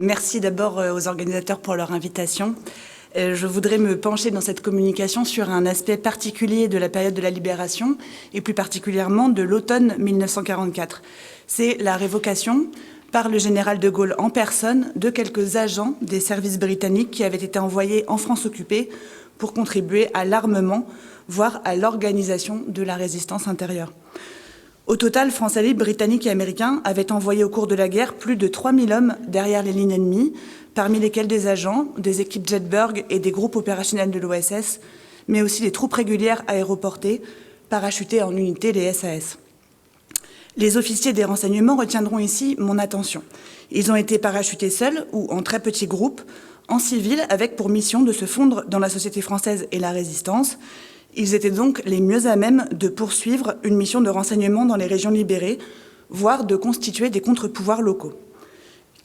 Merci d'abord aux organisateurs pour leur invitation. Je voudrais me pencher dans cette communication sur un aspect particulier de la période de la Libération, et plus particulièrement de l'automne 1944. C'est la révocation par le général de Gaulle en personne de quelques agents des services britanniques qui avaient été envoyés en France occupée pour contribuer à l'armement, voire à l'organisation de la résistance intérieure. Au total, Français libres, Britanniques et Américains avaient envoyé au cours de la guerre plus de 3000 hommes derrière les lignes ennemies, parmi lesquels des agents, des équipes Jetburg et des groupes opérationnels de l'OSS, mais aussi des troupes régulières aéroportées, parachutées en unité, les SAS. Les officiers des renseignements retiendront ici mon attention. Ils ont été parachutés seuls ou en très petits groupes, en civil, avec pour mission de se fondre dans la société française et la résistance. Ils étaient donc les mieux à même de poursuivre une mission de renseignement dans les régions libérées, voire de constituer des contre-pouvoirs locaux.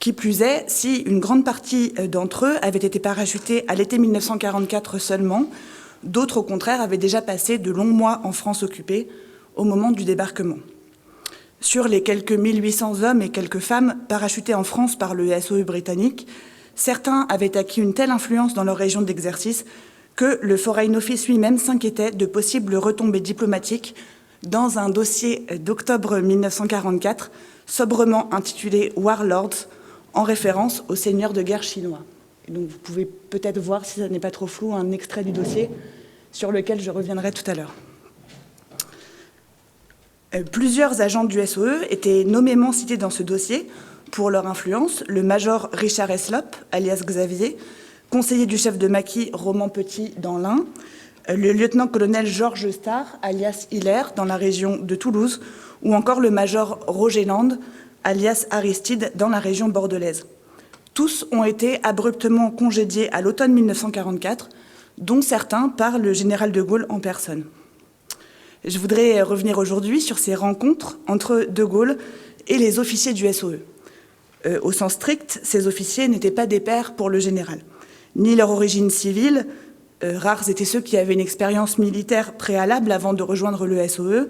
Qui plus est, si une grande partie d'entre eux avaient été parachutés à l'été 1944 seulement, d'autres, au contraire, avaient déjà passé de longs mois en France occupée au moment du débarquement. Sur les quelques 1800 hommes et quelques femmes parachutés en France par le SOE britannique, certains avaient acquis une telle influence dans leur région d'exercice que le Foreign Office lui-même s'inquiétait de possibles retombées diplomatiques dans un dossier d'octobre 1944, sobrement intitulé Warlords, en référence aux seigneurs de guerre chinois. Et donc vous pouvez peut-être voir, si ça n'est pas trop flou, un extrait du dossier sur lequel je reviendrai tout à l'heure. Plusieurs agents du SOE étaient nommément cités dans ce dossier pour leur influence. Le major Richard Heslop, alias Xavier, conseiller du chef de maquis Roman Petit dans l'Ain, le lieutenant-colonel Georges Starr, alias Hilaire, dans la région de Toulouse, ou encore le major Roger Land, alias Aristide, dans la région bordelaise. Tous ont été abruptement congédiés à l'automne 1944, dont certains par le général de Gaulle en personne. Je voudrais revenir aujourd'hui sur ces rencontres entre de Gaulle et les officiers du SOE. Au sens strict, ces officiers n'étaient pas des pairs pour le général. Ni leur origine civile, rares étaient ceux qui avaient une expérience militaire préalable avant de rejoindre le SOE,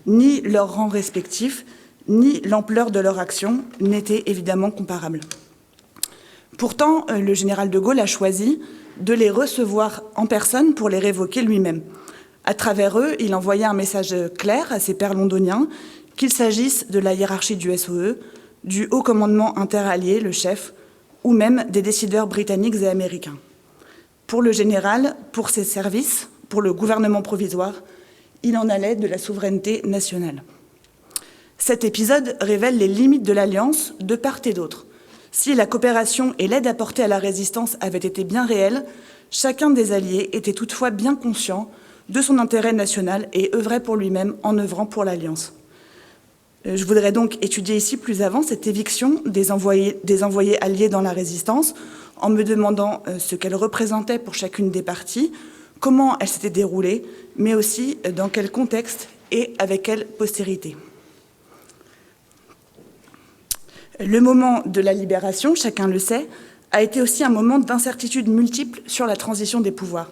ni leur rang respectif, ni l'ampleur de leur action n'étaient évidemment comparables. Pourtant, le général de Gaulle a choisi de les recevoir en personne pour les révoquer lui-même. À travers eux, il envoyait un message clair à ses pairs londoniens, qu'il s'agisse de la hiérarchie du SOE, du haut commandement interallié, le chef, ou même des décideurs britanniques et américains. Pour le général, pour ses services, pour le gouvernement provisoire, il en allait de la souveraineté nationale. Cet épisode révèle les limites de l'Alliance de part et d'autre. Si la coopération et l'aide apportée à la résistance avaient été bien réelles, chacun des alliés était toutefois bien conscient de son intérêt national et œuvrait pour lui-même en œuvrant pour l'Alliance. Je voudrais donc étudier ici plus avant cette éviction des envoyés alliés dans la résistance, en me demandant ce qu'elle représentait pour chacune des parties, comment elle s'était déroulée, mais aussi dans quel contexte et avec quelle postérité. Le moment de la libération, chacun le sait, a été aussi un moment d'incertitude multiple sur la transition des pouvoirs.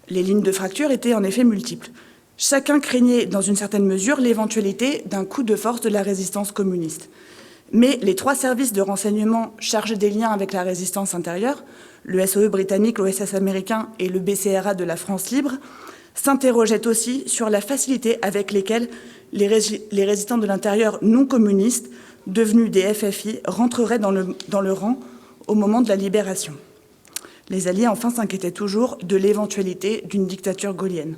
Les lignes de fracture étaient en effet multiples. Chacun craignait, dans une certaine mesure, l'éventualité d'un coup de force de la résistance communiste. Mais les trois services de renseignement chargés des liens avec la résistance intérieure, le SOE britannique, l'OSS américain et le BCRA de la France libre, s'interrogeaient aussi sur la facilité avec laquelle les résistants de l'intérieur non communistes, devenus des FFI, rentreraient dans le rang au moment de la libération. Les Alliés, enfin, s'inquiétaient toujours de l'éventualité d'une dictature gaullienne.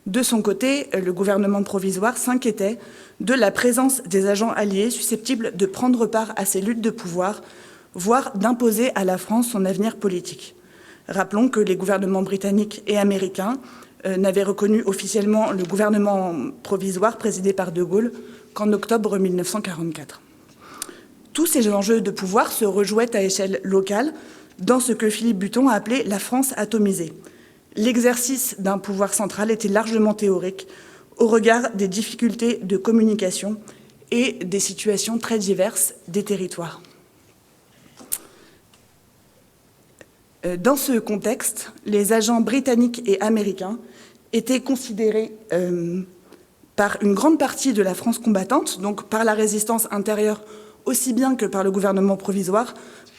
De son côté, le gouvernement provisoire s'inquiétait de la présence des agents alliés susceptibles de prendre part à ces luttes de pouvoir, voire d'imposer à la France son avenir politique. Rappelons que les gouvernements britanniques et américains n'avaient reconnu officiellement le gouvernement provisoire présidé par de Gaulle qu'en octobre 1944. Tous ces enjeux de pouvoir se rejouaient à échelle locale dans ce que Philippe Buton a appelé la France atomisée. L'exercice d'un pouvoir central était largement théorique au regard des difficultés de communication et des situations très diverses des territoires. Dans ce contexte, les agents britanniques et américains étaient considérés par une grande partie de la France combattante, donc par la résistance intérieure aussi bien que par le gouvernement provisoire,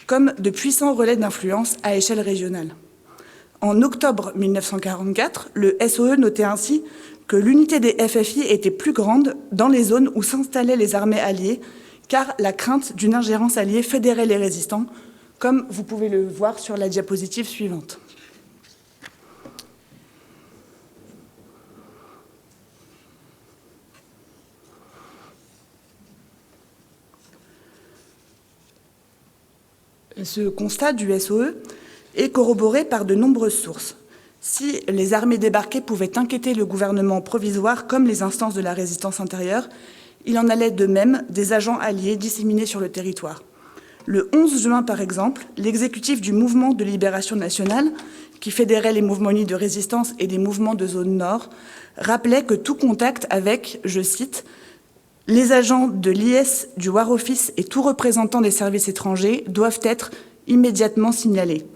comme de puissants relais d'influence à échelle régionale. En octobre 1944, le SOE notait ainsi que l'unité des FFI était plus grande dans les zones où s'installaient les armées alliées, car la crainte d'une ingérence alliée fédérait les résistants, comme vous pouvez le voir sur la diapositive suivante. Ce constat du SOE est corroboré par de nombreuses sources. Si les armées débarquées pouvaient inquiéter le gouvernement provisoire comme les instances de la résistance intérieure, il en allait de même des agents alliés disséminés sur le territoire. Le 11 juin, par exemple, l'exécutif du mouvement de libération nationale, qui fédérait les mouvements unis de résistance et des mouvements de zone nord, rappelait que tout contact avec, je cite, « les agents de l'IS, du War Office et tout représentant des services étrangers doivent être immédiatement signalés ».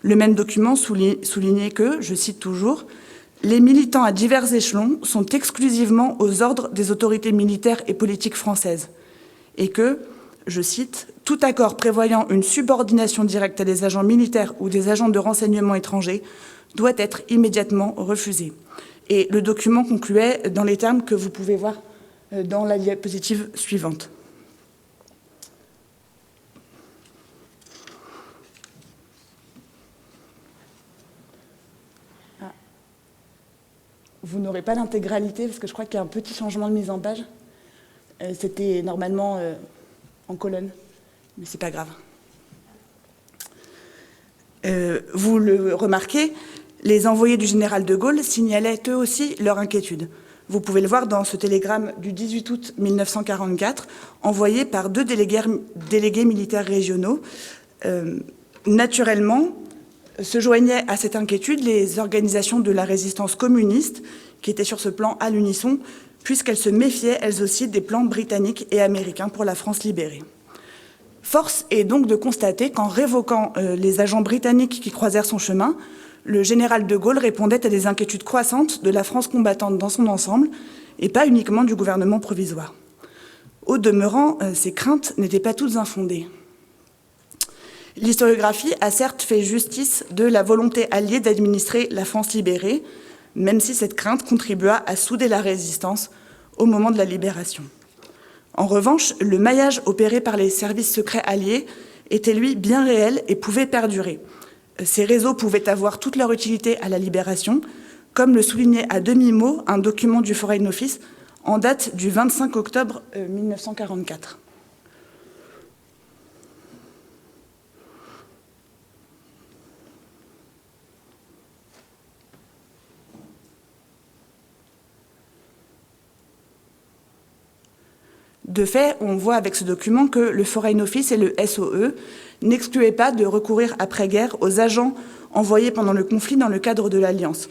Le même document soulignait que, je cite toujours, « les militants à divers échelons sont exclusivement aux ordres des autorités militaires et politiques françaises » et que, je cite, « tout accord prévoyant une subordination directe à des agents militaires ou des agents de renseignement étrangers doit être immédiatement refusé ». Et le document concluait dans les termes que vous pouvez voir dans la diapositive suivante. Vous n'aurez pas l'intégralité, parce que je crois qu'il y a un petit changement de mise en page. C'était normalement en colonne, mais c'est pas grave. Vous le remarquez, les envoyés du général de Gaulle signalaient eux aussi leur inquiétude. Vous pouvez le voir dans ce télégramme du 18 août 1944, envoyé par 2 délégués militaires régionaux. Naturellement, se joignaient à cette inquiétude les organisations de la résistance communiste, qui étaient sur ce plan à l'unisson, puisqu'elles se méfiaient, elles aussi, des plans britanniques et américains pour la France libérée. Force est donc de constater qu'en révoquant les agents britanniques qui croisèrent son chemin, le général de Gaulle répondait à des inquiétudes croissantes de la France combattante dans son ensemble, et pas uniquement du gouvernement provisoire. Au demeurant, ces craintes n'étaient pas toutes infondées. L'historiographie a certes fait justice de la volonté alliée d'administrer la France libérée, même si cette crainte contribua à souder la résistance au moment de la libération. En revanche, le maillage opéré par les services secrets alliés était, lui, bien réel et pouvait perdurer. Ces réseaux pouvaient avoir toute leur utilité à la libération, comme le soulignait à demi-mot un document du Foreign Office en date du 25 octobre 1944. De fait, on voit avec ce document que le Foreign Office et le SOE n'excluaient pas de recourir après-guerre aux agents envoyés pendant le conflit dans le cadre de l'Alliance.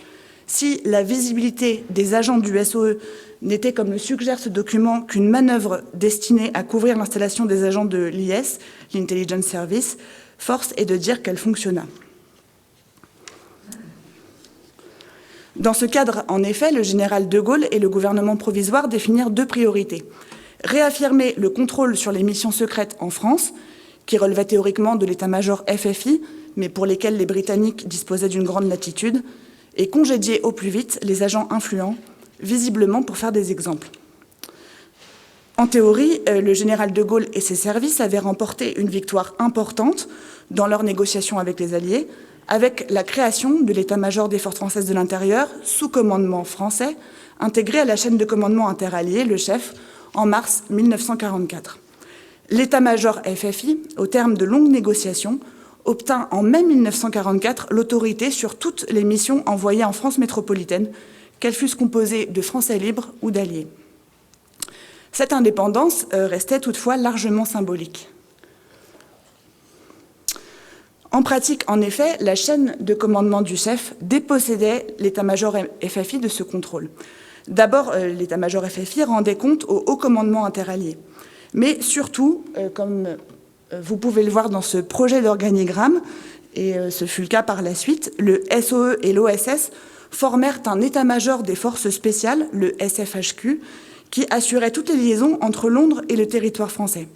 Si la visibilité des agents du SOE n'était, comme le suggère ce document, qu'une manœuvre destinée à couvrir l'installation des agents de l'IS, l'Intelligence Service, force est de dire qu'elle fonctionna. Dans ce cadre, en effet, le général de Gaulle et le gouvernement provisoire définirent 2 priorités. Réaffirmer le contrôle sur les missions secrètes en France, qui relevaient théoriquement de l'état-major FFI, mais pour lesquels les Britanniques disposaient d'une grande latitude, et congédier au plus vite les agents influents, visiblement pour faire des exemples. En théorie, le général de Gaulle et ses services avaient remporté une victoire importante dans leurs négociations avec les Alliés, avec la création de l'état-major des forces françaises de l'intérieur, sous commandement français, intégré à la chaîne de commandement interallié, le chef, en mars 1944. L'état-major FFI, au terme de longues négociations, obtint en mai 1944 l'autorité sur toutes les missions envoyées en France métropolitaine, qu'elles fussent composées de Français libres ou d'Alliés. Cette indépendance restait toutefois largement symbolique. En pratique, en effet, la chaîne de commandement du chef dépossédait l'état-major FFI de ce contrôle. D'abord, l'état-major FFI rendait compte au haut commandement interallié. Mais surtout, comme vous pouvez le voir dans ce projet d'organigramme, et ce fut le cas par la suite, le SOE et l'OSS formèrent un état-major des forces spéciales, le SFHQ, qui assurait toutes les liaisons entre Londres et le territoire français.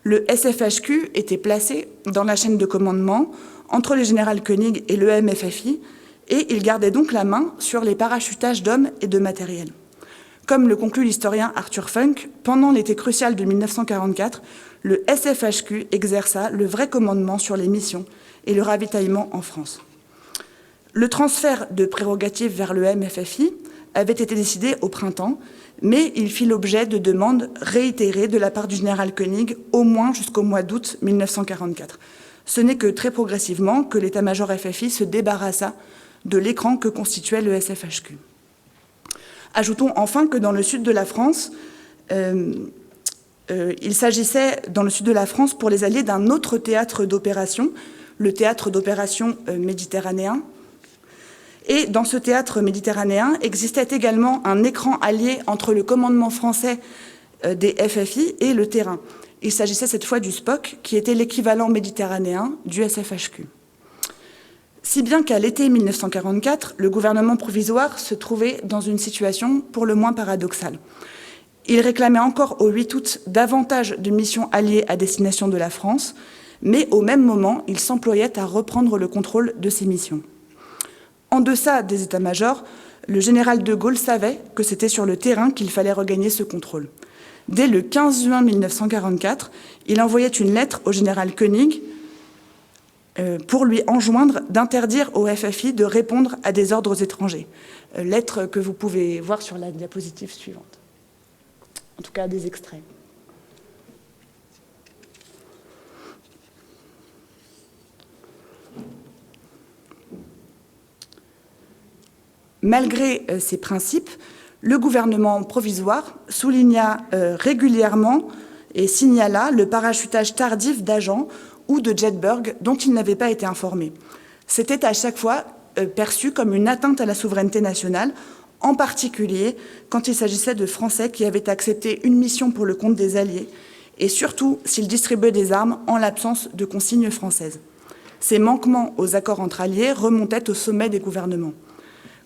le SFHQ était placé dans la chaîne de commandement entre le général Koenig et le MFFI, et il gardait donc la main sur les parachutages d'hommes et de matériel. Comme le conclut l'historien Arthur Funk, pendant l'été crucial de 1944, le SFHQ exerça le vrai commandement sur les missions et le ravitaillement en France. Le transfert de prérogatives vers le MFFI avait été décidé au printemps, mais il fit l'objet de demandes réitérées de la part du général Koenig, au moins jusqu'au mois d'août 1944. Ce n'est que très progressivement que l'état-major FFI se débarrassa de l'écran que constituait le SFHQ. Ajoutons enfin que dans le sud de la France, il s'agissait dans le sud de la France pour les Alliés d'un autre théâtre d'opération, le théâtre d'opération méditerranéen. Et dans ce théâtre méditerranéen existait également un écran allié entre le commandement français des FFI et le terrain. Il s'agissait cette fois du SPOC, qui était l'équivalent méditerranéen du SFHQ. Si bien qu'à l'été 1944, le gouvernement provisoire se trouvait dans une situation pour le moins paradoxale. Il réclamait encore au 8 août davantage de missions alliées à destination de la France, mais au même moment, il s'employait à reprendre le contrôle de ces missions. En deçà des états-majors, le général de Gaulle savait que c'était sur le terrain qu'il fallait regagner ce contrôle. Dès le 15 juin 1944, il envoyait une lettre au général Koenig pour lui enjoindre d'interdire au FFI de répondre à des ordres étrangers. Lettre que vous pouvez voir sur la diapositive suivante. En tout cas, des extraits. Malgré ces principes, le gouvernement provisoire souligna régulièrement et signala le parachutage tardif d'agents ou de Jetberg dont il n'avait pas été informé. C'était à chaque fois perçu comme une atteinte à la souveraineté nationale, en particulier quand il s'agissait de Français qui avaient accepté une mission pour le compte des Alliés, et surtout s'ils distribuaient des armes en l'absence de consignes françaises. Ces manquements aux accords entre alliés remontaient au sommet des gouvernements.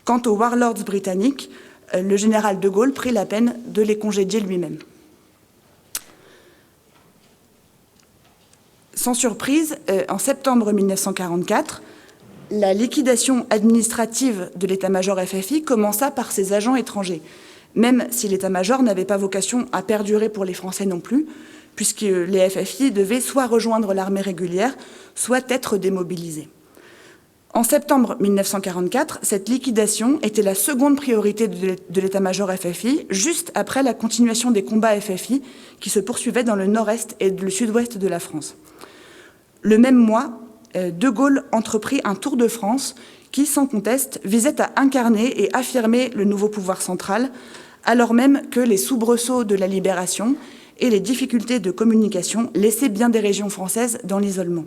Quant aux warlords britanniques, le général de Gaulle prit la peine de les congédier lui-même. Sans surprise, en septembre 1944, la liquidation administrative de l'état-major FFI commença par ses agents étrangers, même si l'état-major n'avait pas vocation à perdurer pour les Français non plus, puisque les FFI devaient soit rejoindre l'armée régulière, soit être démobilisés. En septembre 1944, cette liquidation était la seconde priorité de l'état-major FFI, juste après la continuation des combats FFI qui se poursuivaient dans le nord-est et le sud-ouest de la France. Le même mois, de Gaulle entreprit un tour de France qui, sans conteste, visait à incarner et affirmer le nouveau pouvoir central, alors même que les soubresauts de la libération et les difficultés de communication laissaient bien des régions françaises dans l'isolement.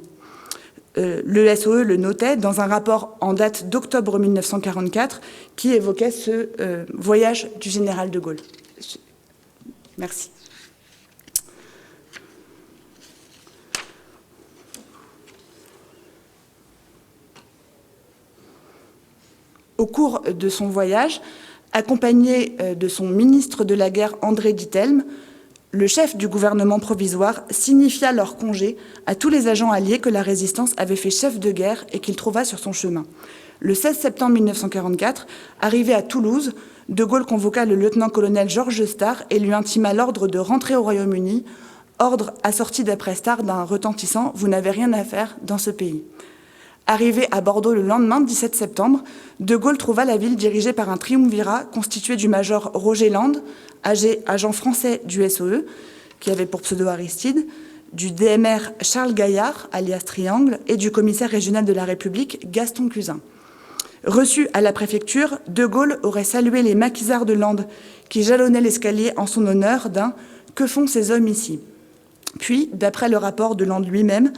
Le SOE le notait dans un rapport en date d'octobre 1944 qui évoquait ce voyage du général de Gaulle. Merci. Au cours de son voyage, accompagné de son ministre de la Guerre André Diethelm, le chef du gouvernement provisoire signifia leur congé à tous les agents alliés que la résistance avait fait chef de guerre et qu'il trouva sur son chemin. Le 16 septembre 1944, arrivé à Toulouse, de Gaulle convoqua le lieutenant-colonel Georges Starr et lui intima l'ordre de rentrer au Royaume-Uni, ordre assorti d'après Starr d'un retentissant « Vous n'avez rien à faire dans ce pays ». Arrivé à Bordeaux le lendemain, 17 septembre, de Gaulle trouva la ville dirigée par un triumvirat constitué du major Roger Land, agent français du SOE, qui avait pour pseudo Aristide, du DMR Charles Gaillard, alias Triangle, et du commissaire régional de la République, Gaston Cusin. Reçu à la préfecture, de Gaulle aurait salué les maquisards de Land qui jalonnaient l'escalier en son honneur d'un « Que font ces hommes ici ?» Puis, d'après le rapport de Land lui-même,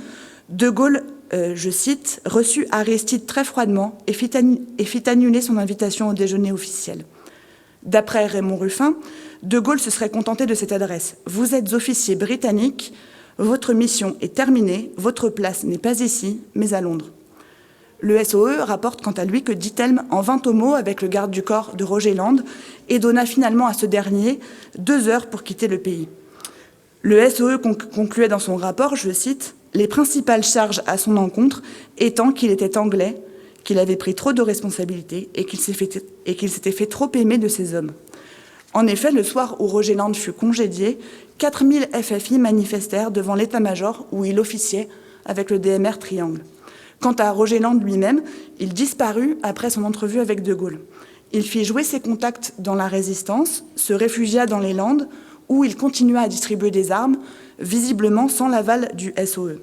de Gaulle, je cite, « reçut Aristide très froidement et fit annuler son invitation au déjeuner officiel ». D'après Raymond Ruffin, de Gaulle se serait contenté de cette adresse. « Vous êtes officier britannique, votre mission est terminée, votre place n'est pas ici, mais à Londres ». Le SOE rapporte quant à lui que Diethelm en vint au mot avec le garde du corps de Roger Land et donna finalement à ce dernier 2 heures pour quitter le pays. Le SOE concluait dans son rapport, je cite, « Les principales charges à son encontre étant qu'il était anglais, qu'il avait pris trop de responsabilités et qu'il s'était fait trop aimer de ses hommes. » En effet, le soir où Roger Land fut congédié, 4000 FFI manifestèrent devant l'état-major où il officiait avec le DMR Triangle. Quant à Roger Land lui-même, il disparut après son entrevue avec De Gaulle. Il fit jouer ses contacts dans la résistance, se réfugia dans les Landes, où il continua à distribuer des armes, visiblement sans l'aval du SOE.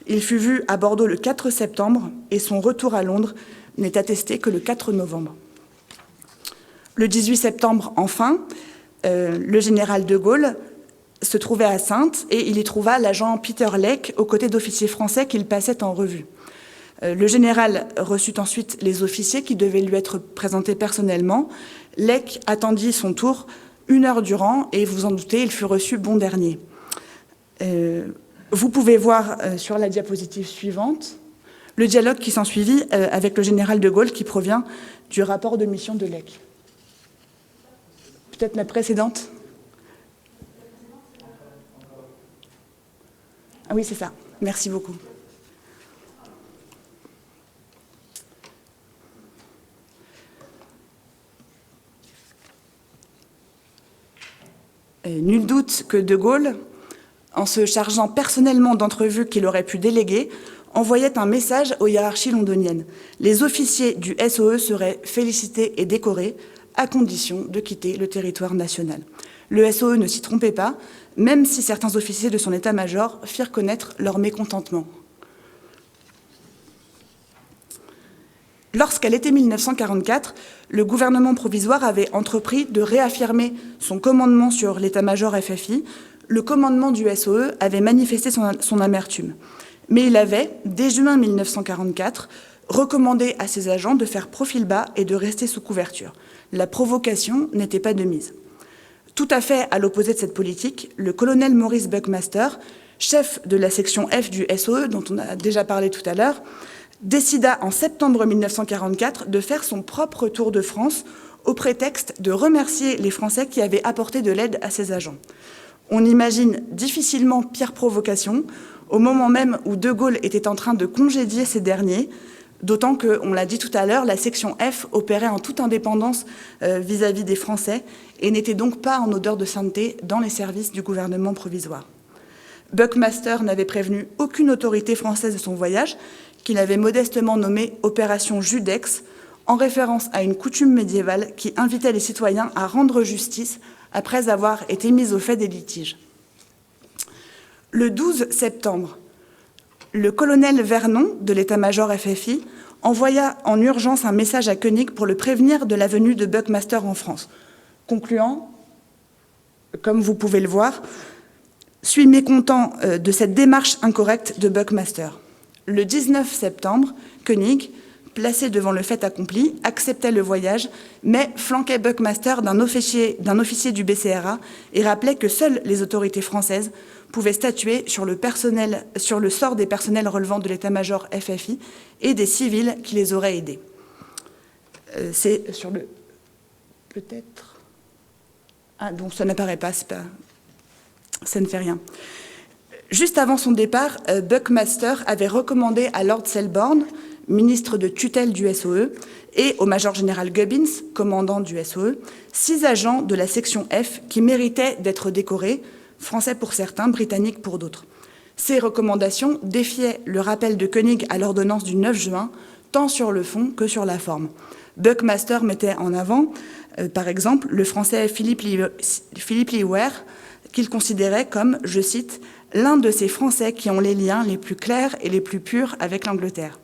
Il fut vu à Bordeaux le 4 septembre et son retour à Londres n'est attesté que le 4 novembre. Le 18 septembre, enfin, le général de Gaulle se trouvait à Saintes et il y trouva l'agent Peter Lake aux côtés d'officiers français qu'il passait en revue. Le général reçut ensuite les officiers qui devaient lui être présentés personnellement. Lake attendit son tour 1 heure durant et vous en doutez, il fut reçu bon dernier. Vous pouvez voir sur la diapositive suivante le dialogue qui s'ensuivit avec le général de Gaulle qui provient du rapport de mission de Lake. Peut-être la précédente? Ah oui, c'est ça. Merci beaucoup. Nul doute que De Gaulle, en se chargeant personnellement d'entrevues qu'il aurait pu déléguer, envoyait un message aux hiérarchies londoniennes. Les officiers du SOE seraient félicités et décorés à condition de quitter le territoire national. Le SOE ne s'y trompait pas, même si certains officiers de son état-major firent connaître leur mécontentement. Lorsqu'à l'été 1944, le gouvernement provisoire avait entrepris de réaffirmer son commandement sur l'état-major FFI, le commandement du SOE avait manifesté son amertume. Mais il avait, dès juin 1944, recommandé à ses agents de faire profil bas et de rester sous couverture. La provocation n'était pas de mise. Tout à fait à l'opposé de cette politique, le colonel Maurice Buckmaster, chef de la section F du SOE, dont on a déjà parlé tout à l'heure, décida en septembre 1944 de faire son propre tour de France au prétexte de remercier les Français qui avaient apporté de l'aide à ses agents. On imagine difficilement pire provocation au moment même où De Gaulle était en train de congédier ces derniers, d'autant que, on l'a dit tout à l'heure, la section F opérait en toute indépendance vis-à-vis des Français et n'était donc pas en odeur de sainteté dans les services du gouvernement provisoire. Buckmaster n'avait prévenu aucune autorité française de son voyage, qu'il avait modestement nommé « Opération Judex », en référence à une coutume médiévale qui invitait les citoyens à rendre justice après avoir été mis au fait des litiges. Le 12 septembre, le colonel Vernon, de l'état-major FFI, envoya en urgence un message à Koenig pour le prévenir de la venue de Buckmaster en France, concluant, comme vous pouvez le voir, « Suis mécontent de cette démarche incorrecte de Buckmaster ». Le 19 septembre, Koenig, placé devant le fait accompli, acceptait le voyage, mais flanquait Buckmaster d'un officier du BCRA et rappelait que seules les autorités françaises pouvaient statuer sur le sort des personnels relevant de l'état-major FFI et des civils qui les auraient aidés. C'est sur le... Peut-être... Ah, donc ça n'apparaît pas, ça ne fait rien. Juste avant son départ, Buckmaster avait recommandé à Lord Selborne, ministre de tutelle du SOE, et au major général Gubbins, commandant du SOE, 6 agents de la section F qui méritaient d'être décorés, français pour certains, britanniques pour d'autres. Ces recommandations défiaient le rappel de Koenig à l'ordonnance du 9 juin, tant sur le fond que sur la forme. Buckmaster mettait en avant, par exemple, le français Philippe Lee Ware, qu'il considérait comme, je cite, « l'un de ces Français qui ont les liens les plus clairs et les plus purs avec l'Angleterre ».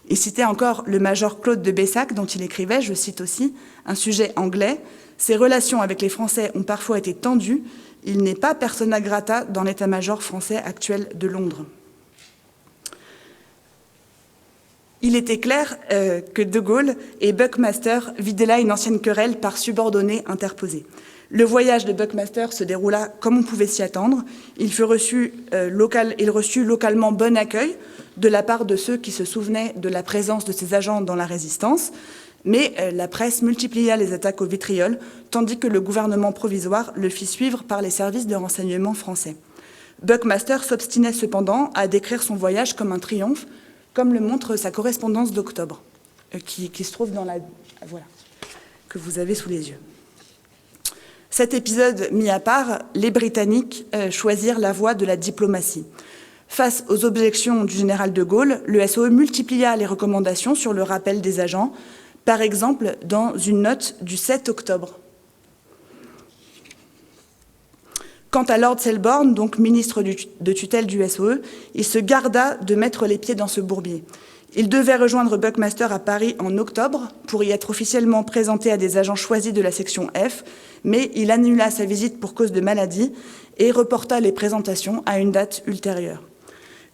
Il citait encore le major Claude de Bessac, dont il écrivait, je cite aussi, un sujet anglais, « Ses relations avec les Français ont parfois été tendues, il n'est pas persona grata dans l'état-major français actuel de Londres ». Il était clair que De Gaulle et Buckmaster vidaient là une ancienne querelle par subordonnés interposés. Le voyage de Buckmaster se déroula comme on pouvait s'y attendre. Il reçut localement bon accueil de la part de ceux qui se souvenaient de la présence de ses agents dans la résistance, mais la presse multiplia les attaques au vitriol, tandis que le gouvernement provisoire le fit suivre par les services de renseignement français. Buckmaster s'obstinait cependant à décrire son voyage comme un triomphe, comme le montre sa correspondance d'octobre, qui se trouve dans la... Voilà, que vous avez sous les yeux. Cet épisode mis à part, les Britanniques choisirent la voie de la diplomatie. Face aux objections du général de Gaulle, le SOE multiplia les recommandations sur le rappel des agents, par exemple dans une note du 7 octobre. Quant à Lord Selborne, donc ministre de tutelle du SOE, il se garda de mettre les pieds dans ce bourbier. Il devait rejoindre Buckmaster à Paris en octobre pour y être officiellement présenté à des agents choisis de la section F, mais il annula sa visite pour cause de maladie et reporta les présentations à une date ultérieure.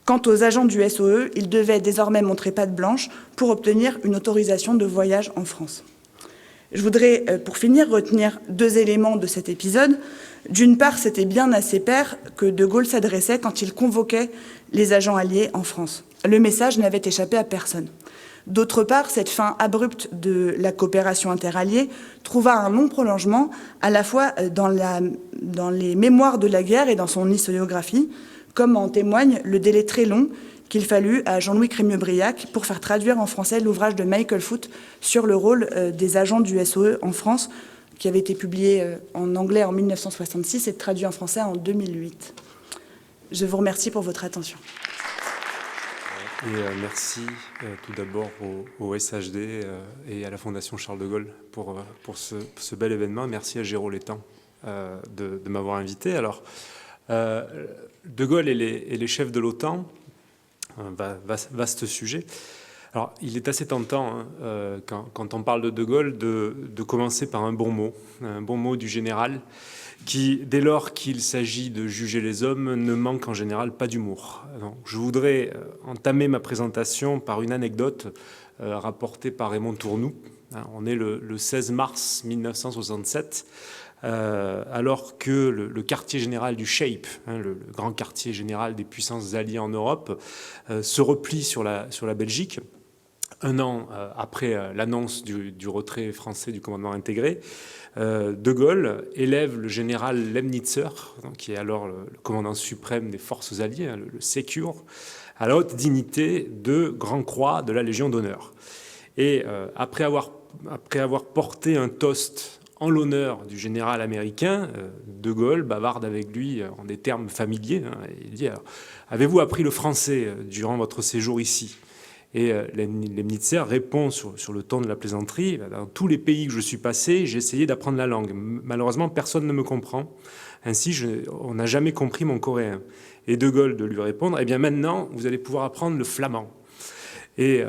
Quant aux agents du SOE, ils devaient désormais montrer patte blanche pour obtenir une autorisation de voyage en France. Je voudrais, pour finir, retenir 2 éléments de cet épisode. D'une part, c'était bien à ses pairs que De Gaulle s'adressait quand il convoquait les agents alliés en France. Le message n'avait échappé à personne. D'autre part, cette fin abrupte de la coopération interalliée trouva un long prolongement, à la fois dans les mémoires de la guerre et dans son historiographie, comme en témoigne le délai très long qu'il fallut à Jean-Louis Crémieux-Briac pour faire traduire en français l'ouvrage de Michael Foot sur le rôle des agents du SOE en France, qui avait été publié en anglais en 1966 et traduit en français en 2008. Je vous remercie pour votre attention. Et merci tout d'abord au SHD et à la Fondation Charles de Gaulle pour ce bel événement. Merci à Géraud Létang de m'avoir invité. Alors, de Gaulle et les chefs de l'OTAN, vaste sujet. Alors, il est assez tentant, quand on parle de Gaulle, de commencer par un bon mot du général, qui, dès lors qu'il s'agit de juger les hommes, ne manque en général pas d'humour. Je voudrais entamer ma présentation par une anecdote rapportée par Raymond Tournoux. On est le 16 mars 1967, alors que le quartier général du SHAPE, le grand quartier général des puissances alliées en Europe, se replie sur la Belgique. Un an après l'annonce du retrait français du commandement intégré, De Gaulle élève le général Lemnitzer, qui est alors le commandant suprême des forces alliées, le Secure, à la haute dignité de Grand Croix de la Légion d'honneur. Et après avoir porté un toast en l'honneur du général américain, De Gaulle bavarde avec lui en des termes familiers. Il dit « Avez-vous appris le français durant votre séjour ici ?» Et Lemnitzer répond sur le ton de la plaisanterie « Dans tous les pays que je suis passé, j'ai essayé d'apprendre la langue. Malheureusement, personne ne me comprend. Ainsi, on n'a jamais compris mon coréen. » Et De Gaulle de lui répondre « Eh bien maintenant, vous allez pouvoir apprendre le flamand. » Et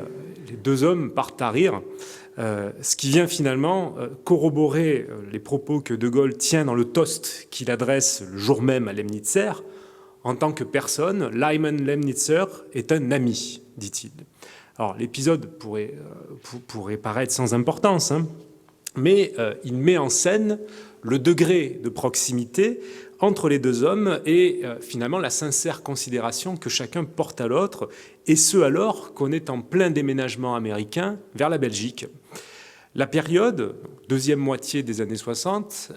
les 2 hommes partent à rire, ce qui vient finalement corroborer les propos que De Gaulle tient dans le toast qu'il adresse le jour même à Lemnitzer. En tant que personne, Lyman Lemnitzer est un ami, dit-il. Alors, l'épisode pourrait paraître sans importance, mais il met en scène le degré de proximité entre les 2 hommes et finalement la sincère considération que chacun porte à l'autre, et ce alors qu'on est en plein déménagement américain vers la Belgique. La période, deuxième moitié des années 60,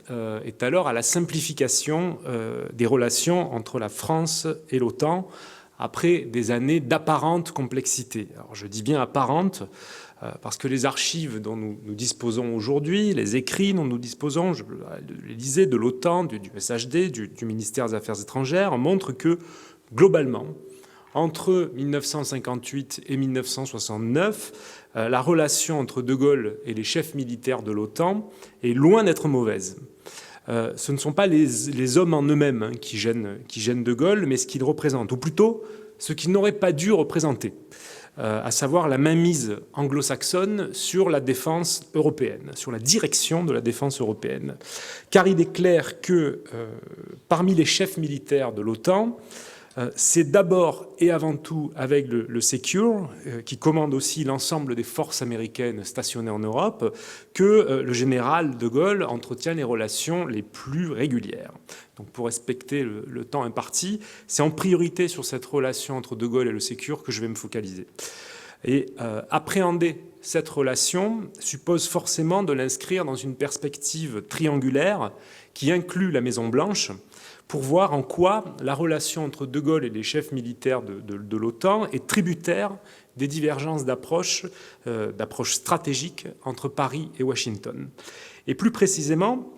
est alors à la simplification des relations entre la France et l'OTAN, après des années d'apparente complexité. Alors je dis bien apparente, parce que les archives dont nous disposons aujourd'hui, les écrits dont nous disposons, je les disais, de l'OTAN, du SHD, du ministère des Affaires étrangères, montrent que, globalement, entre 1958 et 1969, la relation entre De Gaulle et les chefs militaires de l'OTAN est loin d'être mauvaise. Ce ne sont pas les hommes en eux-mêmes qui gênent De Gaulle, mais ce qu'ils représentent, ou plutôt ce qu'ils n'auraient pas dû représenter, à savoir la mainmise anglo-saxonne sur la défense européenne, sur la direction de la défense européenne. Car il est clair que parmi les chefs militaires de l'OTAN, c'est d'abord et avant tout avec le Secure, qui commande aussi l'ensemble des forces américaines stationnées en Europe, que le général de Gaulle entretient les relations les plus régulières. Donc pour respecter le temps imparti, c'est en priorité sur cette relation entre de Gaulle et le Secure que je vais me focaliser. Et appréhender cette relation suppose forcément de l'inscrire dans une perspective triangulaire qui inclut la Maison-Blanche, pour voir en quoi la relation entre De Gaulle et les chefs militaires de l'OTAN est tributaire des divergences d'approche stratégiques entre Paris et Washington. Et plus précisément,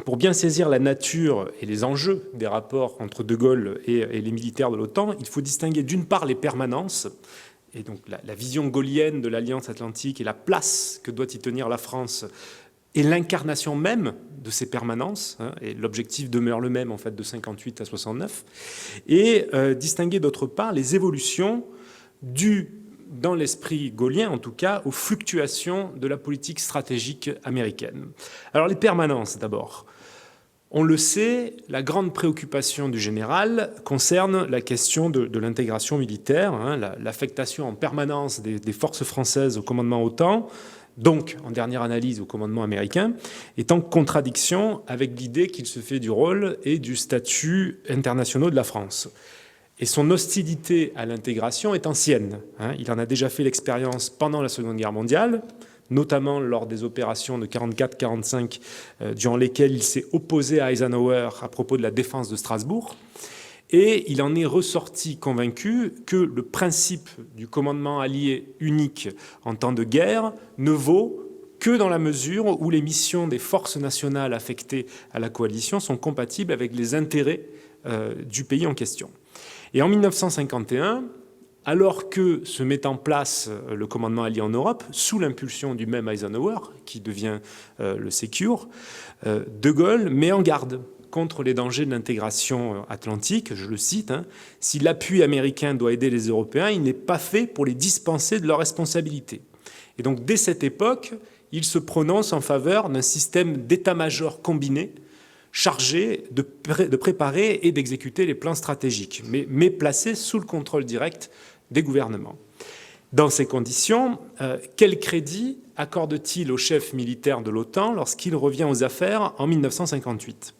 pour bien saisir la nature et les enjeux des rapports entre De Gaulle et les militaires de l'OTAN, il faut distinguer d'une part les permanences, et donc la vision gaullienne de l'Alliance Atlantique et la place que doit y tenir la France, et l'incarnation même de ces permanences, et l'objectif demeure le même en fait de 58 à 69, et distinguer d'autre part les évolutions dues, dans l'esprit gaullien en tout cas, aux fluctuations de la politique stratégique américaine. Alors les permanences d'abord. On le sait, la grande préoccupation du général concerne la question de l'intégration militaire, l'affectation en permanence des forces françaises au commandement OTAN, donc en dernière analyse au commandement américain, est en contradiction avec l'idée qu'il se fait du rôle et du statut internationaux de la France. Et son hostilité à l'intégration est ancienne. Il en a déjà fait l'expérience pendant la Seconde Guerre mondiale, notamment lors des opérations de 44-45, durant lesquelles il s'est opposé à Eisenhower à propos de la défense de Strasbourg. Et il en est ressorti convaincu que le principe du commandement allié unique en temps de guerre ne vaut que dans la mesure où les missions des forces nationales affectées à la coalition sont compatibles avec les intérêts du pays en question. Et en 1951, alors que se met en place le commandement allié en Europe, sous l'impulsion du même Eisenhower, qui devient le Secure, De Gaulle met en garde contre les dangers de l'intégration atlantique. Je le cite, « Si l'appui américain doit aider les Européens, il n'est pas fait pour les dispenser de leurs responsabilités. » Et donc, dès cette époque, il se prononce en faveur d'un système d'état-major combiné chargé de préparer et d'exécuter les plans stratégiques, mais placé sous le contrôle direct des gouvernements. Dans ces conditions, quel crédit accorde-t-il au chef militaire de l'OTAN lorsqu'il revient aux affaires en 1958 ?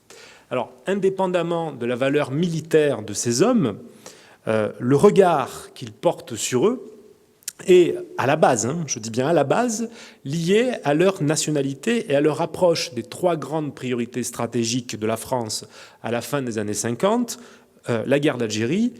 Alors, indépendamment de la valeur militaire de ces hommes, le regard qu'il porte sur eux est à la base, je dis bien à la base, lié à leur nationalité et à leur approche des trois grandes priorités stratégiques de la France à la fin des années 50, la guerre d'Algérie,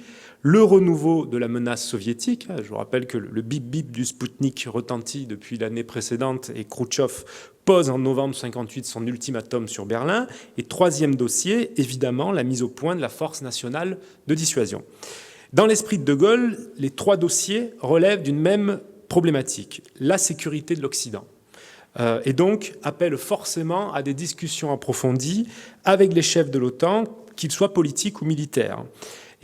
le renouveau de la menace soviétique. Je vous rappelle que le bip-bip du Spoutnik retentit depuis l'année précédente et Khrouchtchev pose en novembre 1958 son ultimatum sur Berlin. Et troisième dossier, évidemment, la mise au point de la force nationale de dissuasion. Dans l'esprit de De Gaulle, les trois dossiers relèvent d'une même problématique, la sécurité de l'Occident. Et donc appellent forcément à des discussions approfondies avec les chefs de l'OTAN, qu'ils soient politiques ou militaires.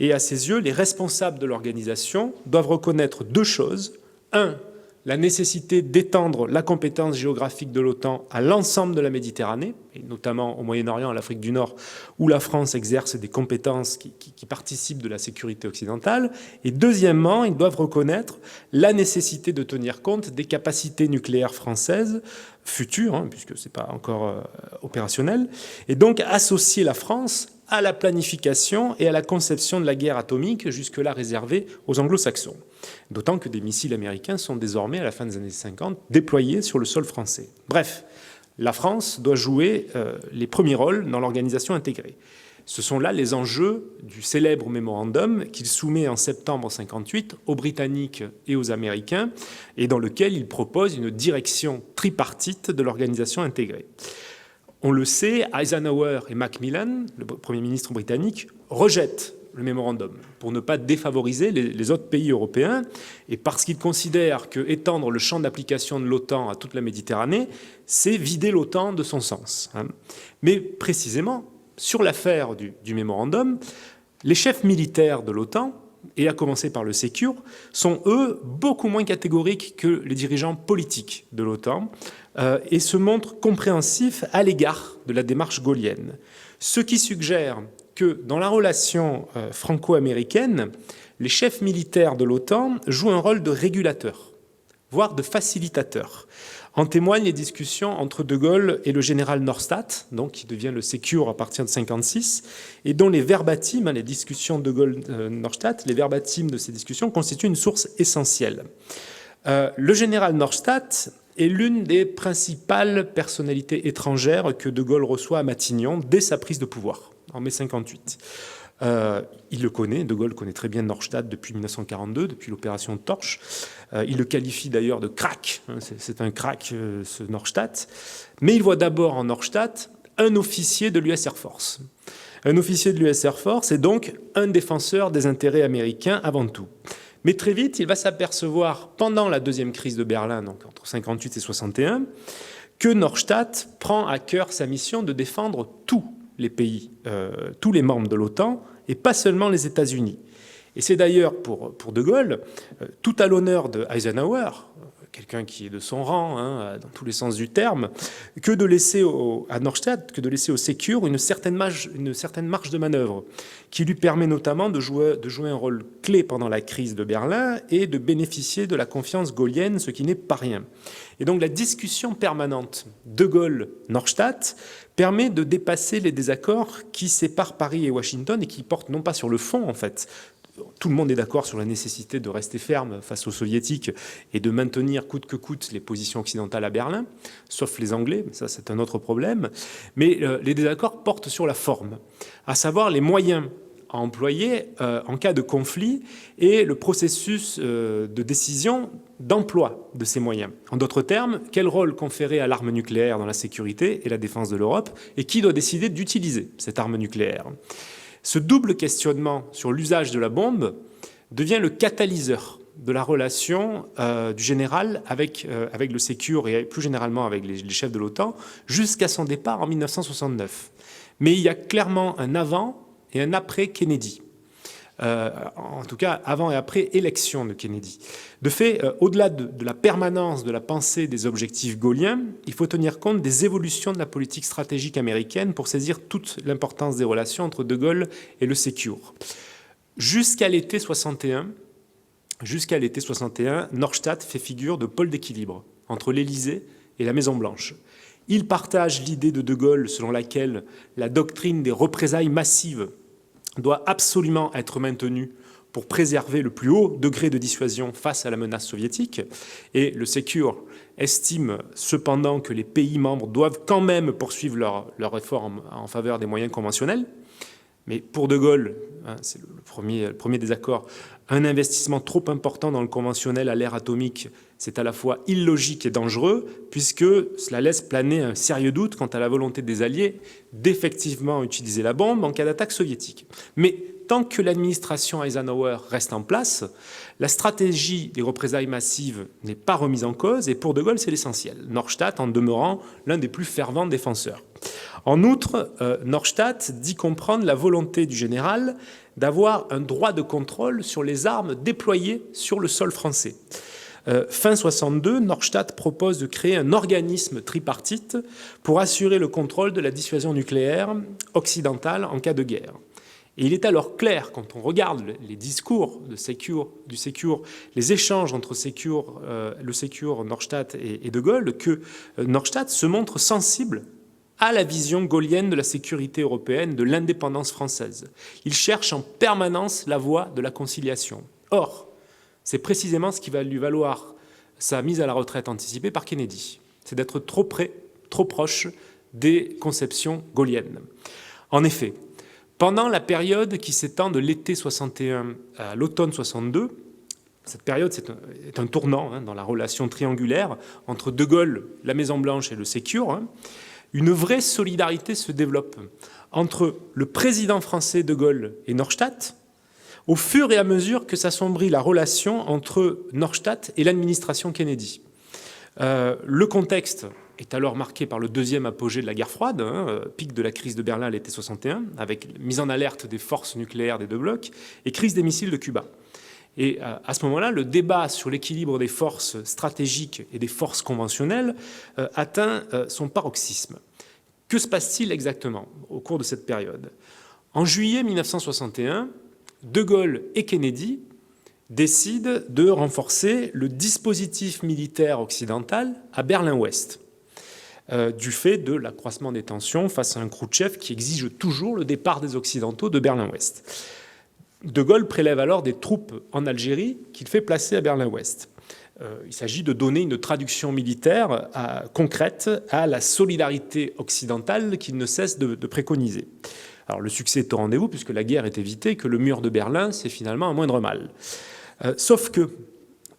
Et à ses yeux, les responsables de l'organisation doivent reconnaître deux choses. Un, la nécessité d'étendre la compétence géographique de l'OTAN à l'ensemble de la Méditerranée, et notamment au Moyen-Orient, à l'Afrique du Nord, où la France exerce des compétences qui participent de la sécurité occidentale. Et deuxièmement, ils doivent reconnaître la nécessité de tenir compte des capacités nucléaires françaises futures, puisque ce n'est pas encore opérationnel, et donc associer la France à la planification et à la conception de la guerre atomique, jusque-là réservée aux anglo-saxons. D'autant que des missiles américains sont désormais, à la fin des années 50, déployés sur le sol français. Bref, la France doit jouer les premiers rôles dans l'organisation intégrée. Ce sont là les enjeux du célèbre mémorandum qu'il soumet en septembre 1958 aux Britanniques et aux Américains, et dans lequel il propose une direction tripartite de l'organisation intégrée. On le sait, Eisenhower et Macmillan, le Premier ministre britannique, rejettent le mémorandum pour ne pas défavoriser les autres pays européens et parce qu'ils considèrent que étendre le champ d'application de l'OTAN à toute la Méditerranée, c'est vider l'OTAN de son sens. Mais précisément, sur l'affaire du mémorandum, les chefs militaires de l'OTAN, et à commencer par le Secure, sont, eux, beaucoup moins catégoriques que les dirigeants politiques de l'OTAN et se montrent compréhensifs à l'égard de la démarche gaullienne. Ce qui suggère que dans la relation franco-américaine, les chefs militaires de l'OTAN jouent un rôle de régulateur, voire de facilitateur. En témoignent les discussions entre De Gaulle et le général Norstadt, donc qui devient le Secure à partir de 1956, et dont les verbatims, les discussions De Gaulle-Norstadt, les verbatims de ces discussions constituent une source essentielle. Le général Norstadt est l'une des principales personnalités étrangères que De Gaulle reçoit à Matignon dès sa prise de pouvoir. en mai 58. Il le connaît, De Gaulle connaît très bien Norstadt depuis 1942, depuis l'opération Torche. Il le qualifie d'ailleurs de crack, c'est un crack ce Norstadt. Mais il voit d'abord en Norstadt un officier de l'US Air Force. Un officier de l'US Air Force est donc un défenseur des intérêts américains avant tout. Mais très vite, il va s'apercevoir, pendant la deuxième crise de Berlin, donc entre 58 et 61, que Norstadt prend à cœur sa mission de défendre tous les pays, tous les membres de l'OTAN, et pas seulement les États-Unis. Et c'est d'ailleurs pour De Gaulle tout à l'honneur de Eisenhower, quelqu'un qui est de son rang, dans tous les sens du terme, que de laisser à Norstadt, que de laisser au Secure une certaine marge de manœuvre, qui lui permet notamment de jouer un rôle clé pendant la crise de Berlin et de bénéficier de la confiance gaullienne, ce qui n'est pas rien. Et donc la discussion permanente De Gaulle-Norstadt permet de dépasser les désaccords qui séparent Paris et Washington et qui portent non pas sur le fond, en fait. Tout le monde est d'accord sur la nécessité de rester ferme face aux soviétiques et de maintenir coûte que coûte les positions occidentales à Berlin, sauf les Anglais, mais ça c'est un autre problème. Mais les désaccords portent sur la forme, à savoir les moyens à employer en cas de conflit et le processus de décision d'emploi de ces moyens. En d'autres termes, quel rôle conférer à l'arme nucléaire dans la sécurité et la défense de l'Europe et qui doit décider d'utiliser cette arme nucléaire. Ce double questionnement sur l'usage de la bombe devient le catalyseur de la relation du général avec le Secure et plus généralement avec les chefs de l'OTAN jusqu'à son départ en 1969. Mais il y a clairement un avant et un après Kennedy. En tout cas, avant et après élection de Kennedy. De fait, au-delà de la permanence de la pensée des objectifs gaulliens, il faut tenir compte des évolutions de la politique stratégique américaine pour saisir toute l'importance des relations entre De Gaulle et le Secure. Jusqu'à l'été 61, Norstadt fait figure de pôle d'équilibre entre l'Élysée et la Maison-Blanche. Il partage l'idée de Gaulle selon laquelle la doctrine des représailles massives doit absolument être maintenue pour préserver le plus haut degré de dissuasion face à la menace soviétique. Et le Secure estime cependant que les pays membres doivent quand même poursuivre leur effort en faveur des moyens conventionnels. Mais pour De Gaulle, c'est le premier désaccord, un investissement trop important dans le conventionnel à l'ère atomique, c'est à la fois illogique et dangereux, puisque cela laisse planer un sérieux doute quant à la volonté des Alliés d'effectivement utiliser la bombe en cas d'attaque soviétique. Mais tant que l'administration Eisenhower reste en place, la stratégie des représailles massives n'est pas remise en cause, et pour De Gaulle, c'est l'essentiel. Norstadt en demeurant l'un des plus fervents défenseurs. En outre, Norstadt dit comprendre la volonté du général d'avoir un droit de contrôle sur les armes déployées sur le sol français. Fin 62, Norstadt propose de créer un organisme tripartite pour assurer le contrôle de la dissuasion nucléaire occidentale en cas de guerre. Et il est alors clair, quand on regarde les discours du Secure, les échanges entre le Secure, Norstadt et De Gaulle, que Norstadt se montre sensible à la vision gaulienne de la sécurité européenne, de l'indépendance française. Il cherche en permanence la voie de la conciliation. Or, c'est précisément ce qui va lui valoir sa mise à la retraite anticipée par Kennedy. C'est d'être trop proche des conceptions gaulliennes. En effet, pendant la période qui s'étend de l'été 61 à l'automne 62, cette période est un tournant dans la relation triangulaire entre De Gaulle, la Maison-Blanche et le Secure. Une vraie solidarité se développe entre le président français De Gaulle et Norstadt, au fur et à mesure que s'assombrit la relation entre Norstadt et l'administration Kennedy. Le contexte est alors marqué par le deuxième apogée de la guerre froide, pic de la crise de Berlin à l'été 61, avec mise en alerte des forces nucléaires des deux blocs, et crise des missiles de Cuba. Et à ce moment-là, le débat sur l'équilibre des forces stratégiques et des forces conventionnelles atteint son paroxysme. Que se passe-t-il exactement au cours de cette période ? En juillet 1961, De Gaulle et Kennedy décident de renforcer le dispositif militaire occidental à Berlin-Ouest, du fait de l'accroissement des tensions face à un Khrouchtchev qui exige toujours le départ des Occidentaux de Berlin-Ouest. De Gaulle prélève alors des troupes en Algérie qu'il fait placer à Berlin-Ouest. Il s'agit de donner une traduction militaire concrète à la solidarité occidentale qu'il ne cesse de préconiser. Alors le succès est au rendez-vous puisque la guerre est évitée, que le mur de Berlin, c'est finalement un moindre mal. Sauf que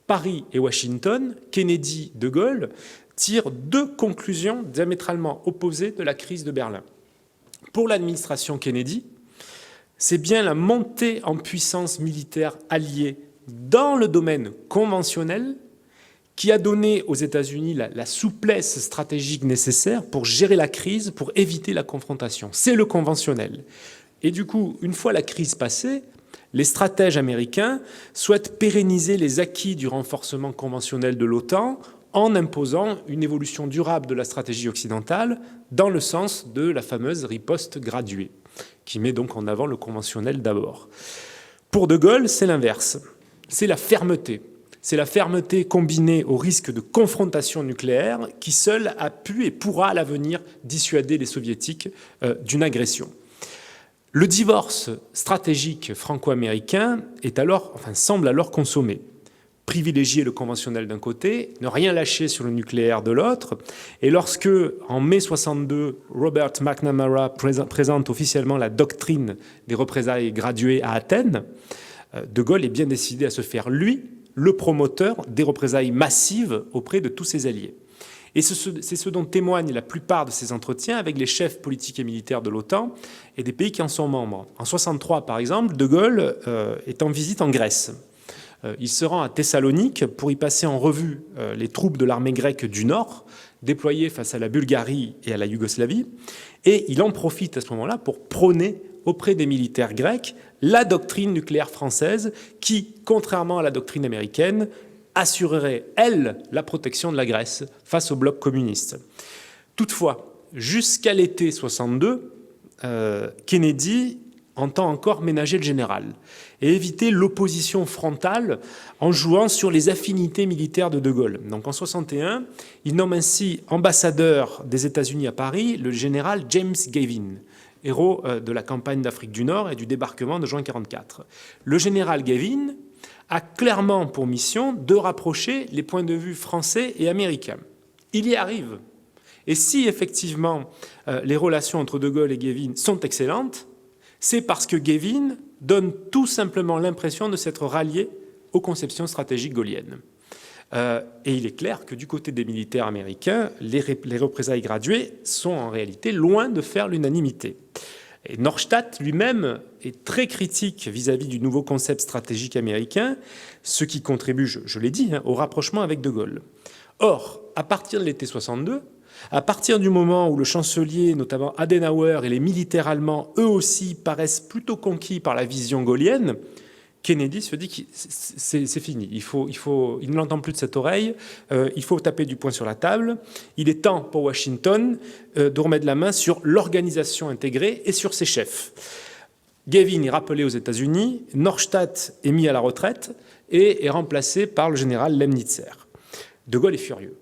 Paris et Washington, Kennedy, De Gaulle, tirent deux conclusions diamétralement opposées de la crise de Berlin. Pour l'administration Kennedy, c'est bien la montée en puissance militaire alliée dans le domaine conventionnel qui a donné aux États-Unis la souplesse stratégique nécessaire pour gérer la crise, pour éviter la confrontation. C'est le conventionnel. Et du coup, une fois la crise passée, les stratèges américains souhaitent pérenniser les acquis du renforcement conventionnel de l'OTAN en imposant une évolution durable de la stratégie occidentale dans le sens de la fameuse riposte graduée, qui met donc en avant le conventionnel d'abord. Pour De Gaulle, c'est l'inverse. C'est la fermeté. C'est la fermeté combinée au risque de confrontation nucléaire qui seule a pu et pourra à l'avenir dissuader les soviétiques d'une agression. Le divorce stratégique franco-américain semble alors consommé. Privilégier le conventionnel d'un côté, ne rien lâcher sur le nucléaire de l'autre. Et lorsque, en mai 62, Robert McNamara présente officiellement la doctrine des représailles graduées à Athènes, De Gaulle est bien décidé à se faire, lui, le promoteur des représailles massives auprès de tous ses alliés. Et c'est ce dont témoignent la plupart de ses entretiens avec les chefs politiques et militaires de l'OTAN et des pays qui en sont membres. En 1963, par exemple, De Gaulle est en visite en Grèce. Il se rend à Thessalonique pour y passer en revue les troupes de l'armée grecque du Nord, déployées face à la Bulgarie et à la Yougoslavie, et il en profite à ce moment-là pour prôner auprès des militaires grecs la doctrine nucléaire française qui, contrairement à la doctrine américaine, assurerait, elle, la protection de la Grèce face au bloc communiste. Toutefois, jusqu'à l'été 62, Kennedy entend encore ménager le général et éviter l'opposition frontale en jouant sur les affinités militaires de De Gaulle. Donc en 61, il nomme ainsi ambassadeur des États-Unis à Paris le général James Gavin, héros de la campagne d'Afrique du Nord et du débarquement de juin 1944. Le général Gavin a clairement pour mission de rapprocher les points de vue français et américains. Il y arrive. Et si effectivement les relations entre De Gaulle et Gavin sont excellentes, c'est parce que Gavin donne tout simplement l'impression de s'être rallié aux conceptions stratégiques gaulliennes. Et il est clair que du côté des militaires américains, les représailles graduées sont en réalité loin de faire l'unanimité. Et Norstadt lui-même est très critique vis-à-vis du nouveau concept stratégique américain, ce qui contribue, je l'ai dit, au rapprochement avec De Gaulle. Or, à partir de l'été 62, à partir du moment où le chancelier, notamment Adenauer, et les militaires allemands, eux aussi, paraissent plutôt conquis par la vision gaullienne, Kennedy se dit que c'est fini. Il ne l'entend plus de cette oreille. Il faut taper du poing sur la table. Il est temps pour Washington de remettre la main sur l'organisation intégrée et sur ses chefs. Gavin est rappelé aux États-Unis. Norstadt est mis à la retraite et est remplacé par le général Lemnitzer. De Gaulle est furieux.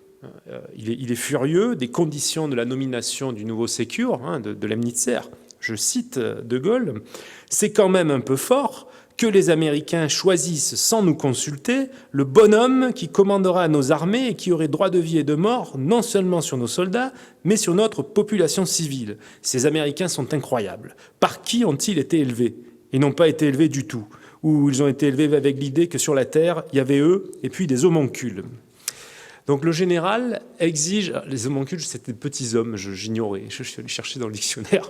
Il est furieux des conditions de la nomination du nouveau Sécure, de Lemnitzer. Je cite De Gaulle, « C'est quand même un peu fort que les Américains choisissent sans nous consulter le bonhomme qui commandera nos armées et qui aurait droit de vie et de mort non seulement sur nos soldats, mais sur notre population civile. Ces Américains sont incroyables. Par qui ont-ils été élevés? Ils n'ont pas été élevés du tout. Ou ils ont été élevés avec l'idée que sur la Terre, il y avait eux et puis des homoncules. » Donc le général exige... Les homoncules, c'était des petits hommes, j'ignorais, je suis allé chercher dans le dictionnaire.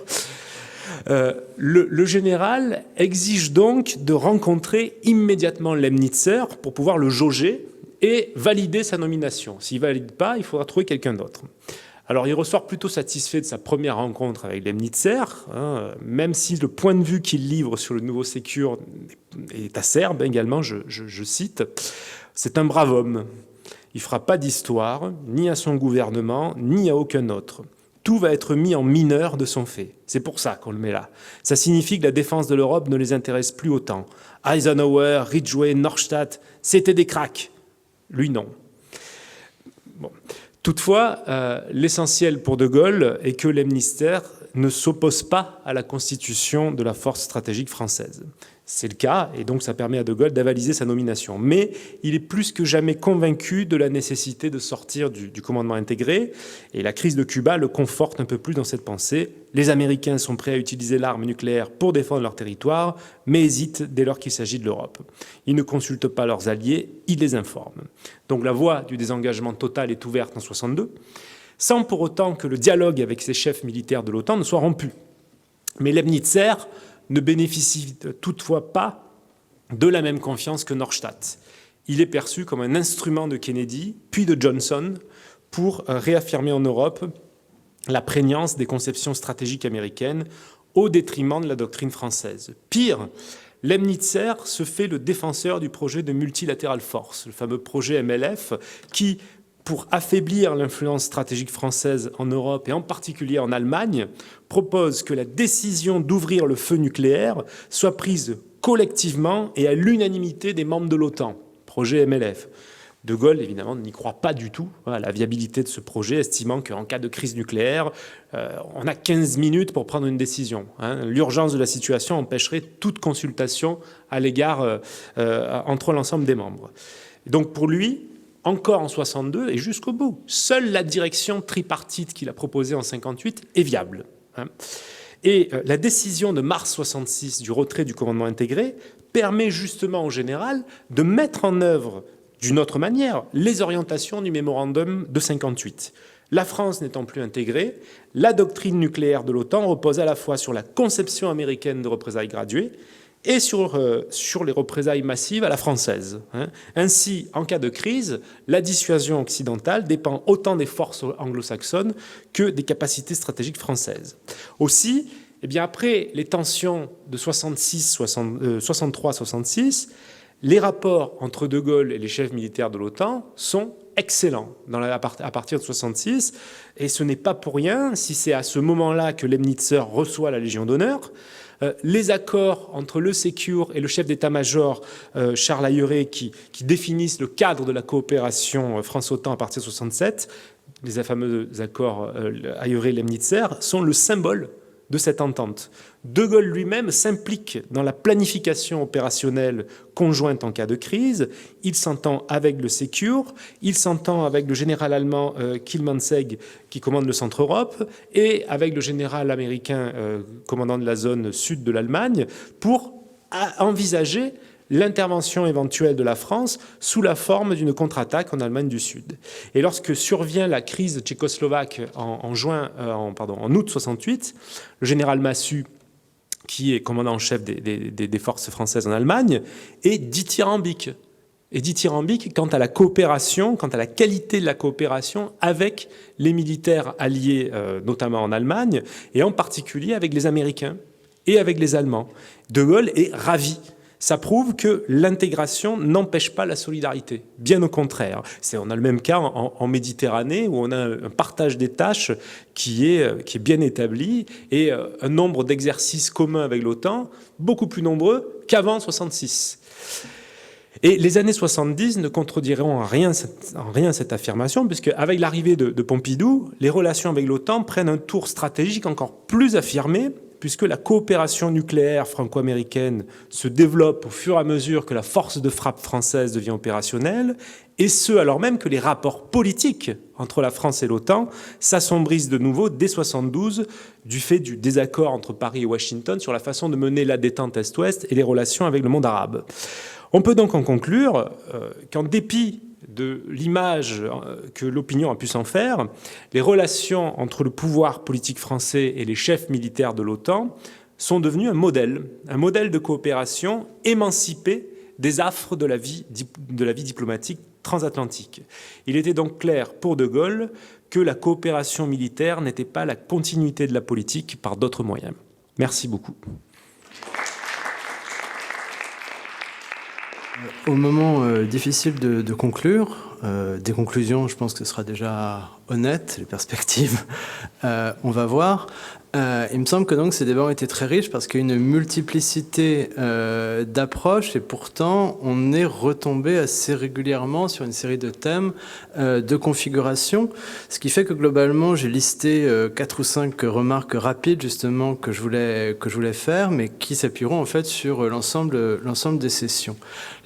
Le général exige donc de rencontrer immédiatement Lemnitzer pour pouvoir le jauger et valider sa nomination. S'il ne valide pas, il faudra trouver quelqu'un d'autre. Alors il ressort plutôt satisfait de sa première rencontre avec Lemnitzer, même si le point de vue qu'il livre sur le nouveau Sécure est acerbe également, je cite, « C'est un brave homme. Il ne fera pas d'histoire, ni à son gouvernement, ni à aucun autre. Tout va être mis en mineur de son fait. C'est pour ça qu'on le met là. Ça signifie que la défense de l'Europe ne les intéresse plus autant. Eisenhower, Ridgway, Norstadt, c'était des cracks. Lui, non. » Bon. Toutefois, l'essentiel pour De Gaulle est que Lemnitzer ne s'oppose pas à la constitution de la force stratégique française. C'est le cas, et donc ça permet à De Gaulle d'avaliser sa nomination. Mais il est plus que jamais convaincu de la nécessité de sortir du commandement intégré, et la crise de Cuba le conforte un peu plus dans cette pensée. Les Américains sont prêts à utiliser l'arme nucléaire pour défendre leur territoire, mais hésitent dès lors qu'il s'agit de l'Europe. Ils ne consultent pas leurs alliés, ils les informent. Donc la voie du désengagement total est ouverte en 1962, sans pour autant que le dialogue avec ces chefs militaires de l'OTAN ne soit rompu. Mais Lemnitzer ne bénéficie toutefois pas de la même confiance que Norstadt. Il est perçu comme un instrument de Kennedy, puis de Johnson, pour réaffirmer en Europe la prégnance des conceptions stratégiques américaines au détriment de la doctrine française. Pire, Lemnitzer se fait le défenseur du projet de Multilateral Force, le fameux projet MLF, qui, pour affaiblir l'influence stratégique française en Europe et en particulier en Allemagne, propose que la décision d'ouvrir le feu nucléaire soit prise collectivement et à l'unanimité des membres de l'OTAN, projet MLF. De Gaulle, évidemment, n'y croit pas du tout à la viabilité de ce projet, estimant qu'en cas de crise nucléaire, on a 15 minutes pour prendre une décision. L'urgence de la situation empêcherait toute consultation à l'égard entre l'ensemble des membres. Et donc pour lui, encore en 62 et jusqu'au bout, seule la direction tripartite qu'il a proposée en 58 est viable. Et la décision de mars 66 du retrait du commandement intégré permet justement au général de mettre en œuvre d'une autre manière les orientations du mémorandum de 58. La France n'étant plus intégrée, la doctrine nucléaire de l'OTAN repose à la fois sur la conception américaine de représailles graduées et sur les représailles massives à la française. Ainsi, en cas de crise, la dissuasion occidentale dépend autant des forces anglo-saxonnes que des capacités stratégiques françaises. Aussi, après les tensions de 63-66, les rapports entre De Gaulle et les chefs militaires de l'OTAN sont excellents à partir de 66, et ce n'est pas pour rien si c'est à ce moment-là que Lemnitzer reçoit la Légion d'honneur. Les accords entre le Sécure et le chef d'état-major Charles Ailleret qui définissent le cadre de la coopération France-OTAN à partir de 67, les fameux accords Ailleret-Lemnitzer, sont le symbole de cette entente. De Gaulle lui-même s'implique dans la planification opérationnelle conjointe en cas de crise. Il s'entend avec le Sécure, il s'entend avec le général allemand Kielmansegg qui commande le Centre-Europe et avec le général américain commandant de la zone sud de l'Allemagne pour envisager l'intervention éventuelle de la France sous la forme d'une contre-attaque en Allemagne du Sud. Et lorsque survient la crise tchécoslovaque en août 68, le général Massu, qui est commandant en chef des forces françaises en Allemagne, est dithyrambique. Et dithyrambique quant à la coopération, quant à la qualité de la coopération avec les militaires alliés, notamment en Allemagne, et en particulier avec les Américains et avec les Allemands. De Gaulle est ravi. Ça prouve que l'intégration n'empêche pas la solidarité. Bien au contraire. On a le même cas en Méditerranée, où on a un partage des tâches qui est bien établi et un nombre d'exercices communs avec l'OTAN beaucoup plus nombreux qu'avant 1966. Et les années 70 ne contrediront en rien cette affirmation, puisque avec l'arrivée de Pompidou, les relations avec l'OTAN prennent un tour stratégique encore plus affirmé, puisque la coopération nucléaire franco-américaine se développe au fur et à mesure que la force de frappe française devient opérationnelle, et ce, alors même que les rapports politiques entre la France et l'OTAN s'assombrissent de nouveau dès 1972 du fait du désaccord entre Paris et Washington sur la façon de mener la détente Est-Ouest et les relations avec le monde arabe. On peut donc en conclure qu'en dépit de l'image que l'opinion a pu s'en faire, les relations entre le pouvoir politique français et les chefs militaires de l'OTAN sont devenues un modèle de coopération émancipé des affres de la vie diplomatique transatlantique. Il était donc clair pour De Gaulle que la coopération militaire n'était pas la continuité de la politique par d'autres moyens. Merci beaucoup. Au moment difficile de conclure, des conclusions, je pense que ce sera déjà honnête, les perspectives, on va voir. Il me semble que donc ces débats ont été très riches parce qu'il y a une multiplicité d'approches et pourtant on est retombé assez régulièrement sur une série de thèmes de configuration, ce qui fait que globalement j'ai listé 4 ou 5 remarques rapides justement que je voulais faire, mais qui s'appuieront en fait sur l'ensemble des sessions.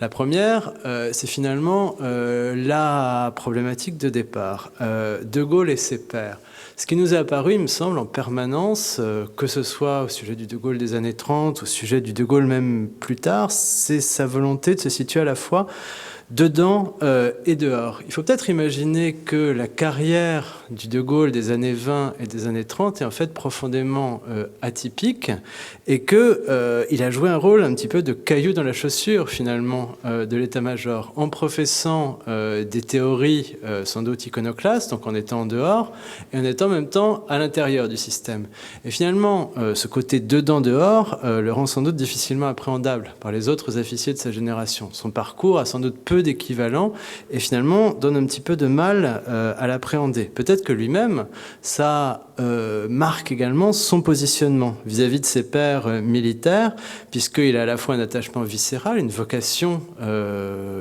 La première, c'est finalement la problématique de départ. De Gaulle et ses pairs. Ce qui nous est apparu, il me semble, en permanence, que ce soit au sujet du De Gaulle des années 30, au sujet du De Gaulle même plus tard, c'est sa volonté de se situer à la fois dedans et dehors. Il faut peut-être imaginer que la carrière du De Gaulle des années 20 et des années 30 est en fait profondément atypique et qu'il a joué un rôle un petit peu de caillou dans la chaussure finalement de l'état-major en professant des théories sans doute iconoclastes, donc en étant en dehors et en étant en même temps à l'intérieur du système. Et finalement, ce côté dedans-dehors le rend sans doute difficilement appréhendable par les autres officiers de sa génération. Son parcours a sans doute peu d'équivalent et finalement donne un petit peu de mal à l'appréhender. Peut-être que lui-même, ça marque également son positionnement vis-à-vis de ses pairs militaires, puisqu'il a à la fois un attachement viscéral, une vocation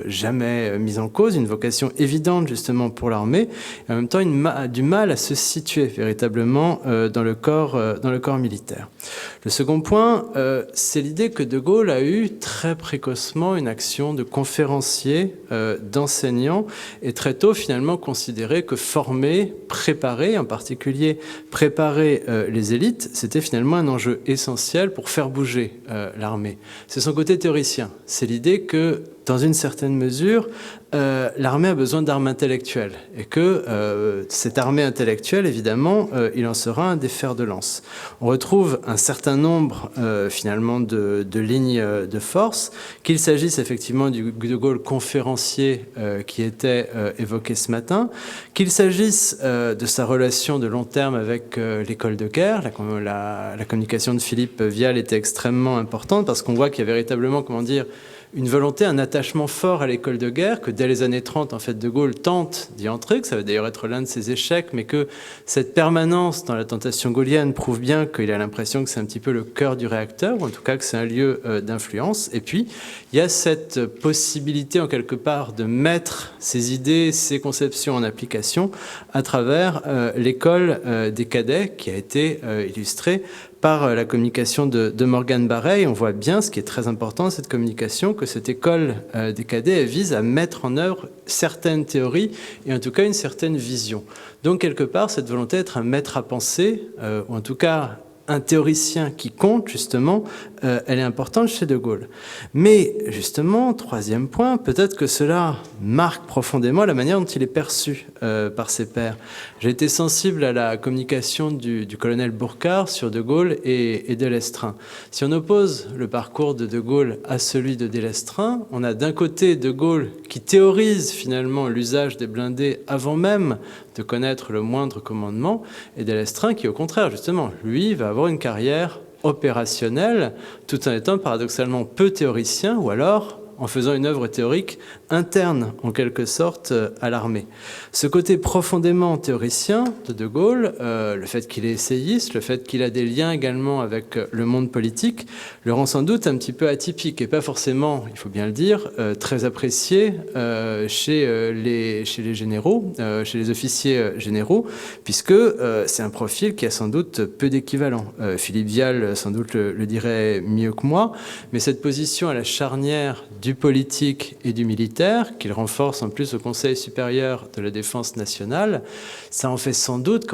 jamais mise en cause, une vocation évidente justement pour l'armée, et en même temps du mal à se situer véritablement dans le corps militaire. Le second point, c'est l'idée que De Gaulle a eu très précocement une action de conférencier, d'enseignant, et très tôt finalement considéré que former, préparer, en particulier préparer les élites, c'était finalement un enjeu essentiel pour faire bouger l'armée. C'est son côté théoricien. C'est l'idée que, dans une certaine mesure, l'armée a besoin d'armes intellectuelles et que cette armée intellectuelle, évidemment, il en sera un des fers de lance. On retrouve un certain nombre, finalement, de lignes de force, qu'il s'agisse effectivement du De Gaulle conférencier qui était évoqué ce matin, qu'il s'agisse de sa relation de long terme avec l'école de guerre. La communication de Philippe Vial était extrêmement importante parce qu'on voit qu'il y a véritablement, une volonté, un attachement fort à l'école de guerre, que dès les années 30, en fait, De Gaulle tente d'y entrer, que ça va d'ailleurs être l'un de ses échecs, mais que cette permanence dans la tentation gaulienne prouve bien qu'il a l'impression que c'est un petit peu le cœur du réacteur, ou en tout cas que c'est un lieu d'influence. Et puis, il y a cette possibilité, en quelque part, de mettre ses idées, ses conceptions en application à travers l'école des cadets, qui a été illustrée par la communication de Morgan Barret. On voit bien, ce qui est très important, cette communication, que cette école des cadets elle vise à mettre en œuvre certaines théories et en tout cas une certaine vision. Donc quelque part, cette volonté d'être un maître à penser, ou en tout cas un théoricien qui compte, justement, elle est importante chez De Gaulle. Mais, justement, troisième point, peut-être que cela marque profondément la manière dont il est perçu par ses pairs. J'ai été sensible à la communication du colonel Bourcard sur De Gaulle et Delestraint. Si on oppose le parcours de Gaulle à celui de Delestraint, on a d'un côté De Gaulle qui théorise finalement l'usage des blindés avant même de connaître le moindre commandement, et Delestraint qui, au contraire, justement, lui, va avoir une carrière opérationnelle, tout en étant paradoxalement peu théoricien, ou alors en faisant une œuvre théorique interne, en quelque sorte, à l'armée. Ce côté profondément théoricien de Gaulle, le fait qu'il est essayiste, le fait qu'il a des liens également avec le monde politique, le rend sans doute un petit peu atypique et pas forcément, il faut bien le dire, très apprécié chez les généraux, chez les officiers généraux, puisque c'est un profil qui a sans doute peu d'équivalent. Philippe Vial, sans doute, le dirait mieux que moi, mais cette position à la charnière du politique et du militaire, qu'il renforce en plus au Conseil supérieur de la défense nationale, ça en fait sans doute,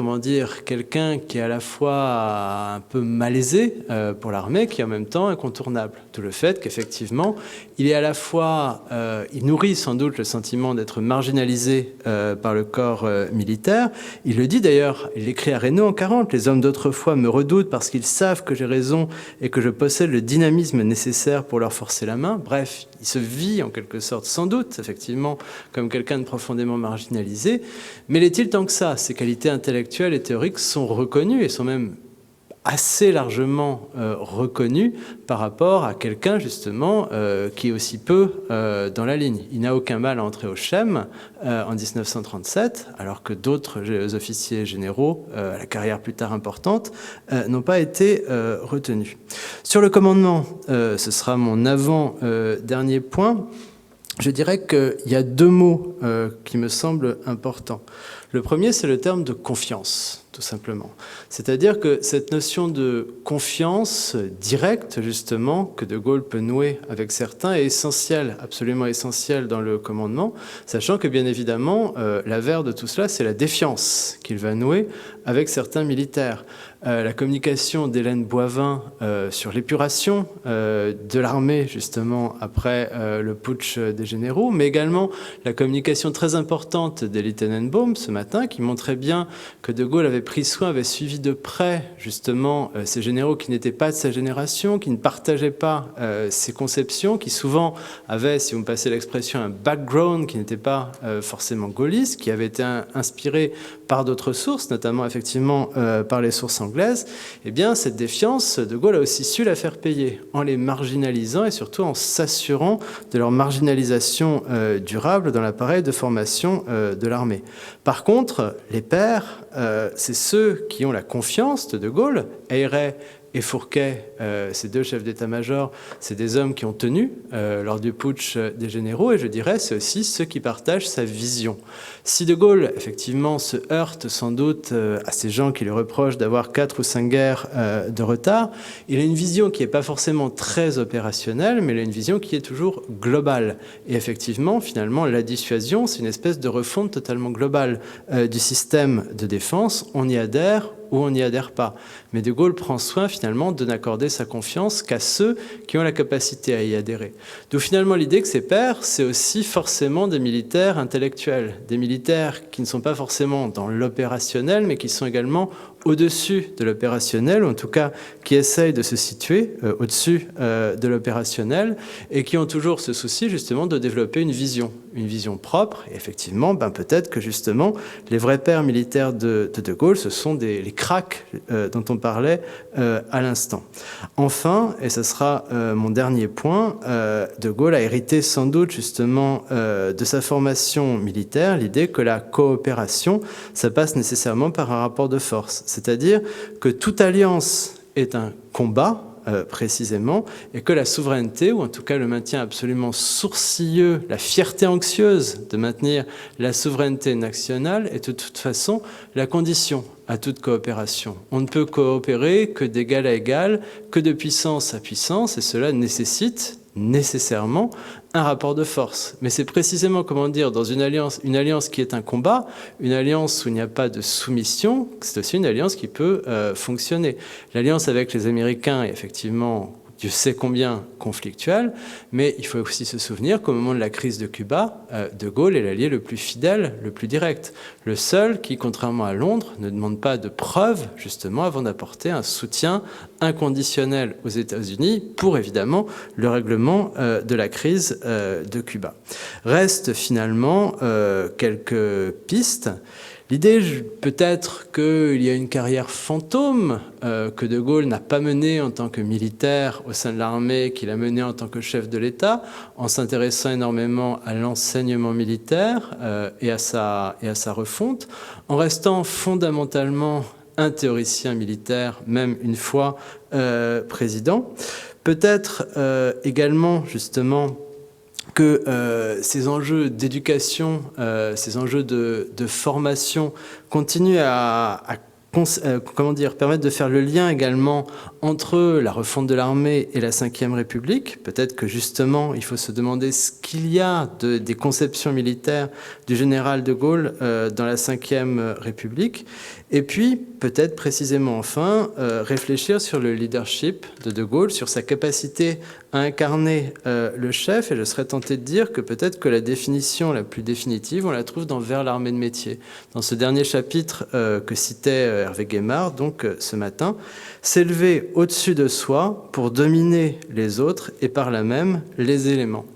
quelqu'un qui est à la fois un peu malaisé pour l'armée, qui est en même temps incontournable. Tout le fait qu'effectivement, il est à la fois, il nourrit sans doute le sentiment d'être marginalisé par le corps militaire. Il le dit d'ailleurs, il l'écrit à Reynaud en 40, « Les hommes d'autrefois me redoutent parce qu'ils savent que j'ai raison et que je possède le dynamisme nécessaire pour leur forcer la main. » Bref, il se vit en quelque sorte, sans doute, effectivement, comme quelqu'un de profondément marginalisé. Mais l'est-il tant que ça? Ses qualités intellectuelles et théoriques sont reconnues et sont même assez largement reconnu par rapport à quelqu'un justement qui est aussi peu dans la ligne. Il n'a aucun mal à entrer au Chem en 1937, alors que d'autres officiers généraux, à la carrière plus tard importante, n'ont pas été retenus. Sur le commandement, ce sera mon avant-dernier point. Je dirais qu'il y a 2 mots qui me semblent importants. Le premier, c'est le terme de confiance, tout simplement. C'est-à-dire que cette notion de confiance directe, justement, que De Gaulle peut nouer avec certains, est essentielle, absolument essentielle dans le commandement, sachant que, bien évidemment, l'avers de tout cela, c'est la défiance qu'il va nouer avec certains militaires. La communication d'Hélène Boivin sur l'épuration de l'armée, justement, après le putsch des généraux, mais également la communication très importante d'Elie Tenenbaum ce matin, qui montrait bien que De Gaulle avait pris soin, avait suivi de près, justement, ces généraux qui n'étaient pas de sa génération, qui ne partageaient pas ses conceptions, qui souvent avaient, si vous me passez l'expression, un background qui n'était pas forcément gaulliste, qui avait été inspiré par d'autres sources, notamment, effectivement, par les sources anglaises. Eh bien, cette défiance, De Gaulle a aussi su la faire payer en les marginalisant et surtout en s'assurant de leur marginalisation durable dans l'appareil de formation de l'armée. Par contre, les pairs, c'est ceux qui ont la confiance de Gaulle. Eyret et Fourquet, ces 2 chefs d'état-major, c'est des hommes qui ont tenu lors du putsch des généraux, et je dirais c'est aussi ceux qui partagent sa vision. Si De Gaulle, effectivement, se heurte sans doute à ces gens qui lui reprochent d'avoir 4 ou 5 guerres de retard, il a une vision qui n'est pas forcément très opérationnelle, mais il a une vision qui est toujours globale. Et effectivement, finalement, la dissuasion, c'est une espèce de refonte totalement globale du système de défense. On y adhère ou on n'y adhère pas. Mais De Gaulle prend soin finalement de n'accorder sa confiance qu'à ceux qui ont la capacité à y adhérer. D'où finalement l'idée que ces pairs, c'est aussi forcément des militaires intellectuels, des militaires qui ne sont pas forcément dans l'opérationnel, mais qui sont également au-dessus de l'opérationnel, ou en tout cas qui essayent de se situer au-dessus de l'opérationnel, et qui ont toujours ce souci justement de développer une vision propre. Et effectivement, peut-être que justement les vrais pairs militaires de Gaulle, ce sont les cracks dont on parlait à l'instant. Enfin, et ce sera mon dernier point, De Gaulle a hérité sans doute justement de sa formation militaire l'idée que la coopération, ça passe nécessairement par un rapport de force. C'est-à-dire que toute alliance est un combat, précisément, et que la souveraineté, ou en tout cas le maintien absolument sourcilleux, la fierté anxieuse de maintenir la souveraineté nationale est de toute façon la condition à toute coopération. On ne peut coopérer que d'égal à égal, que de puissance à puissance, et cela nécessite nécessairement un rapport de force. Mais c'est précisément, dans une alliance qui est un combat, une alliance où il n'y a pas de soumission, c'est aussi une alliance qui peut fonctionner. L'alliance avec les Américains est effectivement, Dieu sait combien, conflictuelle, mais il faut aussi se souvenir qu'au moment de la crise de Cuba, De Gaulle est l'allié le plus fidèle, le plus direct. Le seul qui, contrairement à Londres, ne demande pas de preuves, justement, avant d'apporter un soutien inconditionnel aux États-Unis pour, évidemment, le règlement de la crise de Cuba. Restent finalement quelques pistes. L'idée peut-être qu'il y a une carrière fantôme que De Gaulle n'a pas menée en tant que militaire au sein de l'armée, qu'il a menée en tant que chef de l'État, en s'intéressant énormément à l'enseignement militaire et à sa refonte, en restant fondamentalement un théoricien militaire, même une fois président. Peut-être également, justement, que ces enjeux d'éducation, ces enjeux de formation continuent à permettre de faire le lien également entre la refonte de l'armée et la Ve République. Peut-être que justement, il faut se demander ce qu'il y a des conceptions militaires du général de Gaulle dans la Ve République. Et puis, peut-être précisément enfin, réfléchir sur le leadership de Gaulle, sur sa capacité à incarner le chef. Et je serais tenté de dire que peut-être que la définition la plus définitive, on la trouve dans Vers l'armée de métier. Dans ce dernier chapitre que citait Hervé Guémard, donc ce matin, s'élever au-dessus de soi pour dominer les autres et par là même les éléments.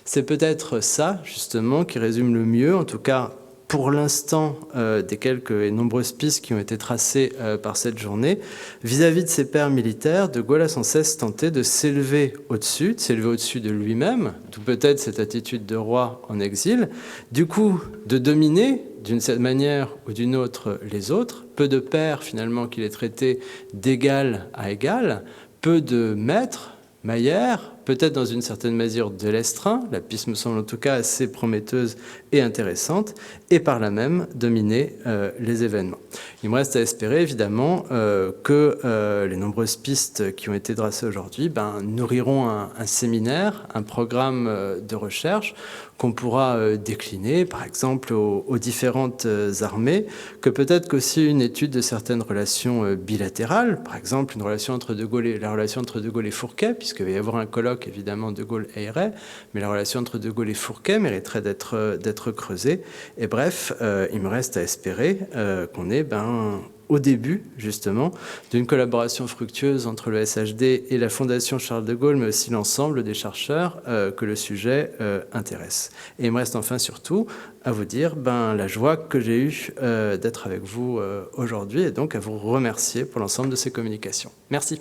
C'est peut-être ça, justement, qui résume le mieux, en tout cas, pour l'instant des quelques et nombreuses pistes qui ont été tracées par cette journée. Vis-à-vis de ses pairs militaires, de Gaulle a sans cesse tenté de s'élever au-dessus, de lui-même, d'où peut-être cette attitude de roi en exil, du coup de dominer d'une certaine manière ou d'une autre les autres, peu de pairs finalement qu'il ait traités d'égal à égal, peu de maîtres, Maillère, peut-être dans une certaine mesure de l'estreint, la piste me semble en tout cas assez prometteuse et intéressante, et par là même dominer les événements. Il me reste à espérer évidemment que les nombreuses pistes qui ont été dressées aujourd'hui nourriront un séminaire, un programme de recherche qu'on pourra décliner par exemple aux différentes armées, que peut-être qu'aussi une étude de certaines relations bilatérales, par exemple une relation entre De Gaulle et la relation entre De Gaulle et Fourquet, puisqu'il va y avoir un colloque évidemment De Gaulle et Ayret, mais la relation entre De Gaulle et Fourquet mériterait d'être creusée. Et bref, il me reste à espérer qu'on est au début, justement, d'une collaboration fructueuse entre le SHD et la Fondation Charles de Gaulle, mais aussi l'ensemble des chercheurs que le sujet intéresse. Et il me reste enfin surtout à vous dire la joie que j'ai eue d'être avec vous aujourd'hui et donc à vous remercier pour l'ensemble de ces communications. Merci.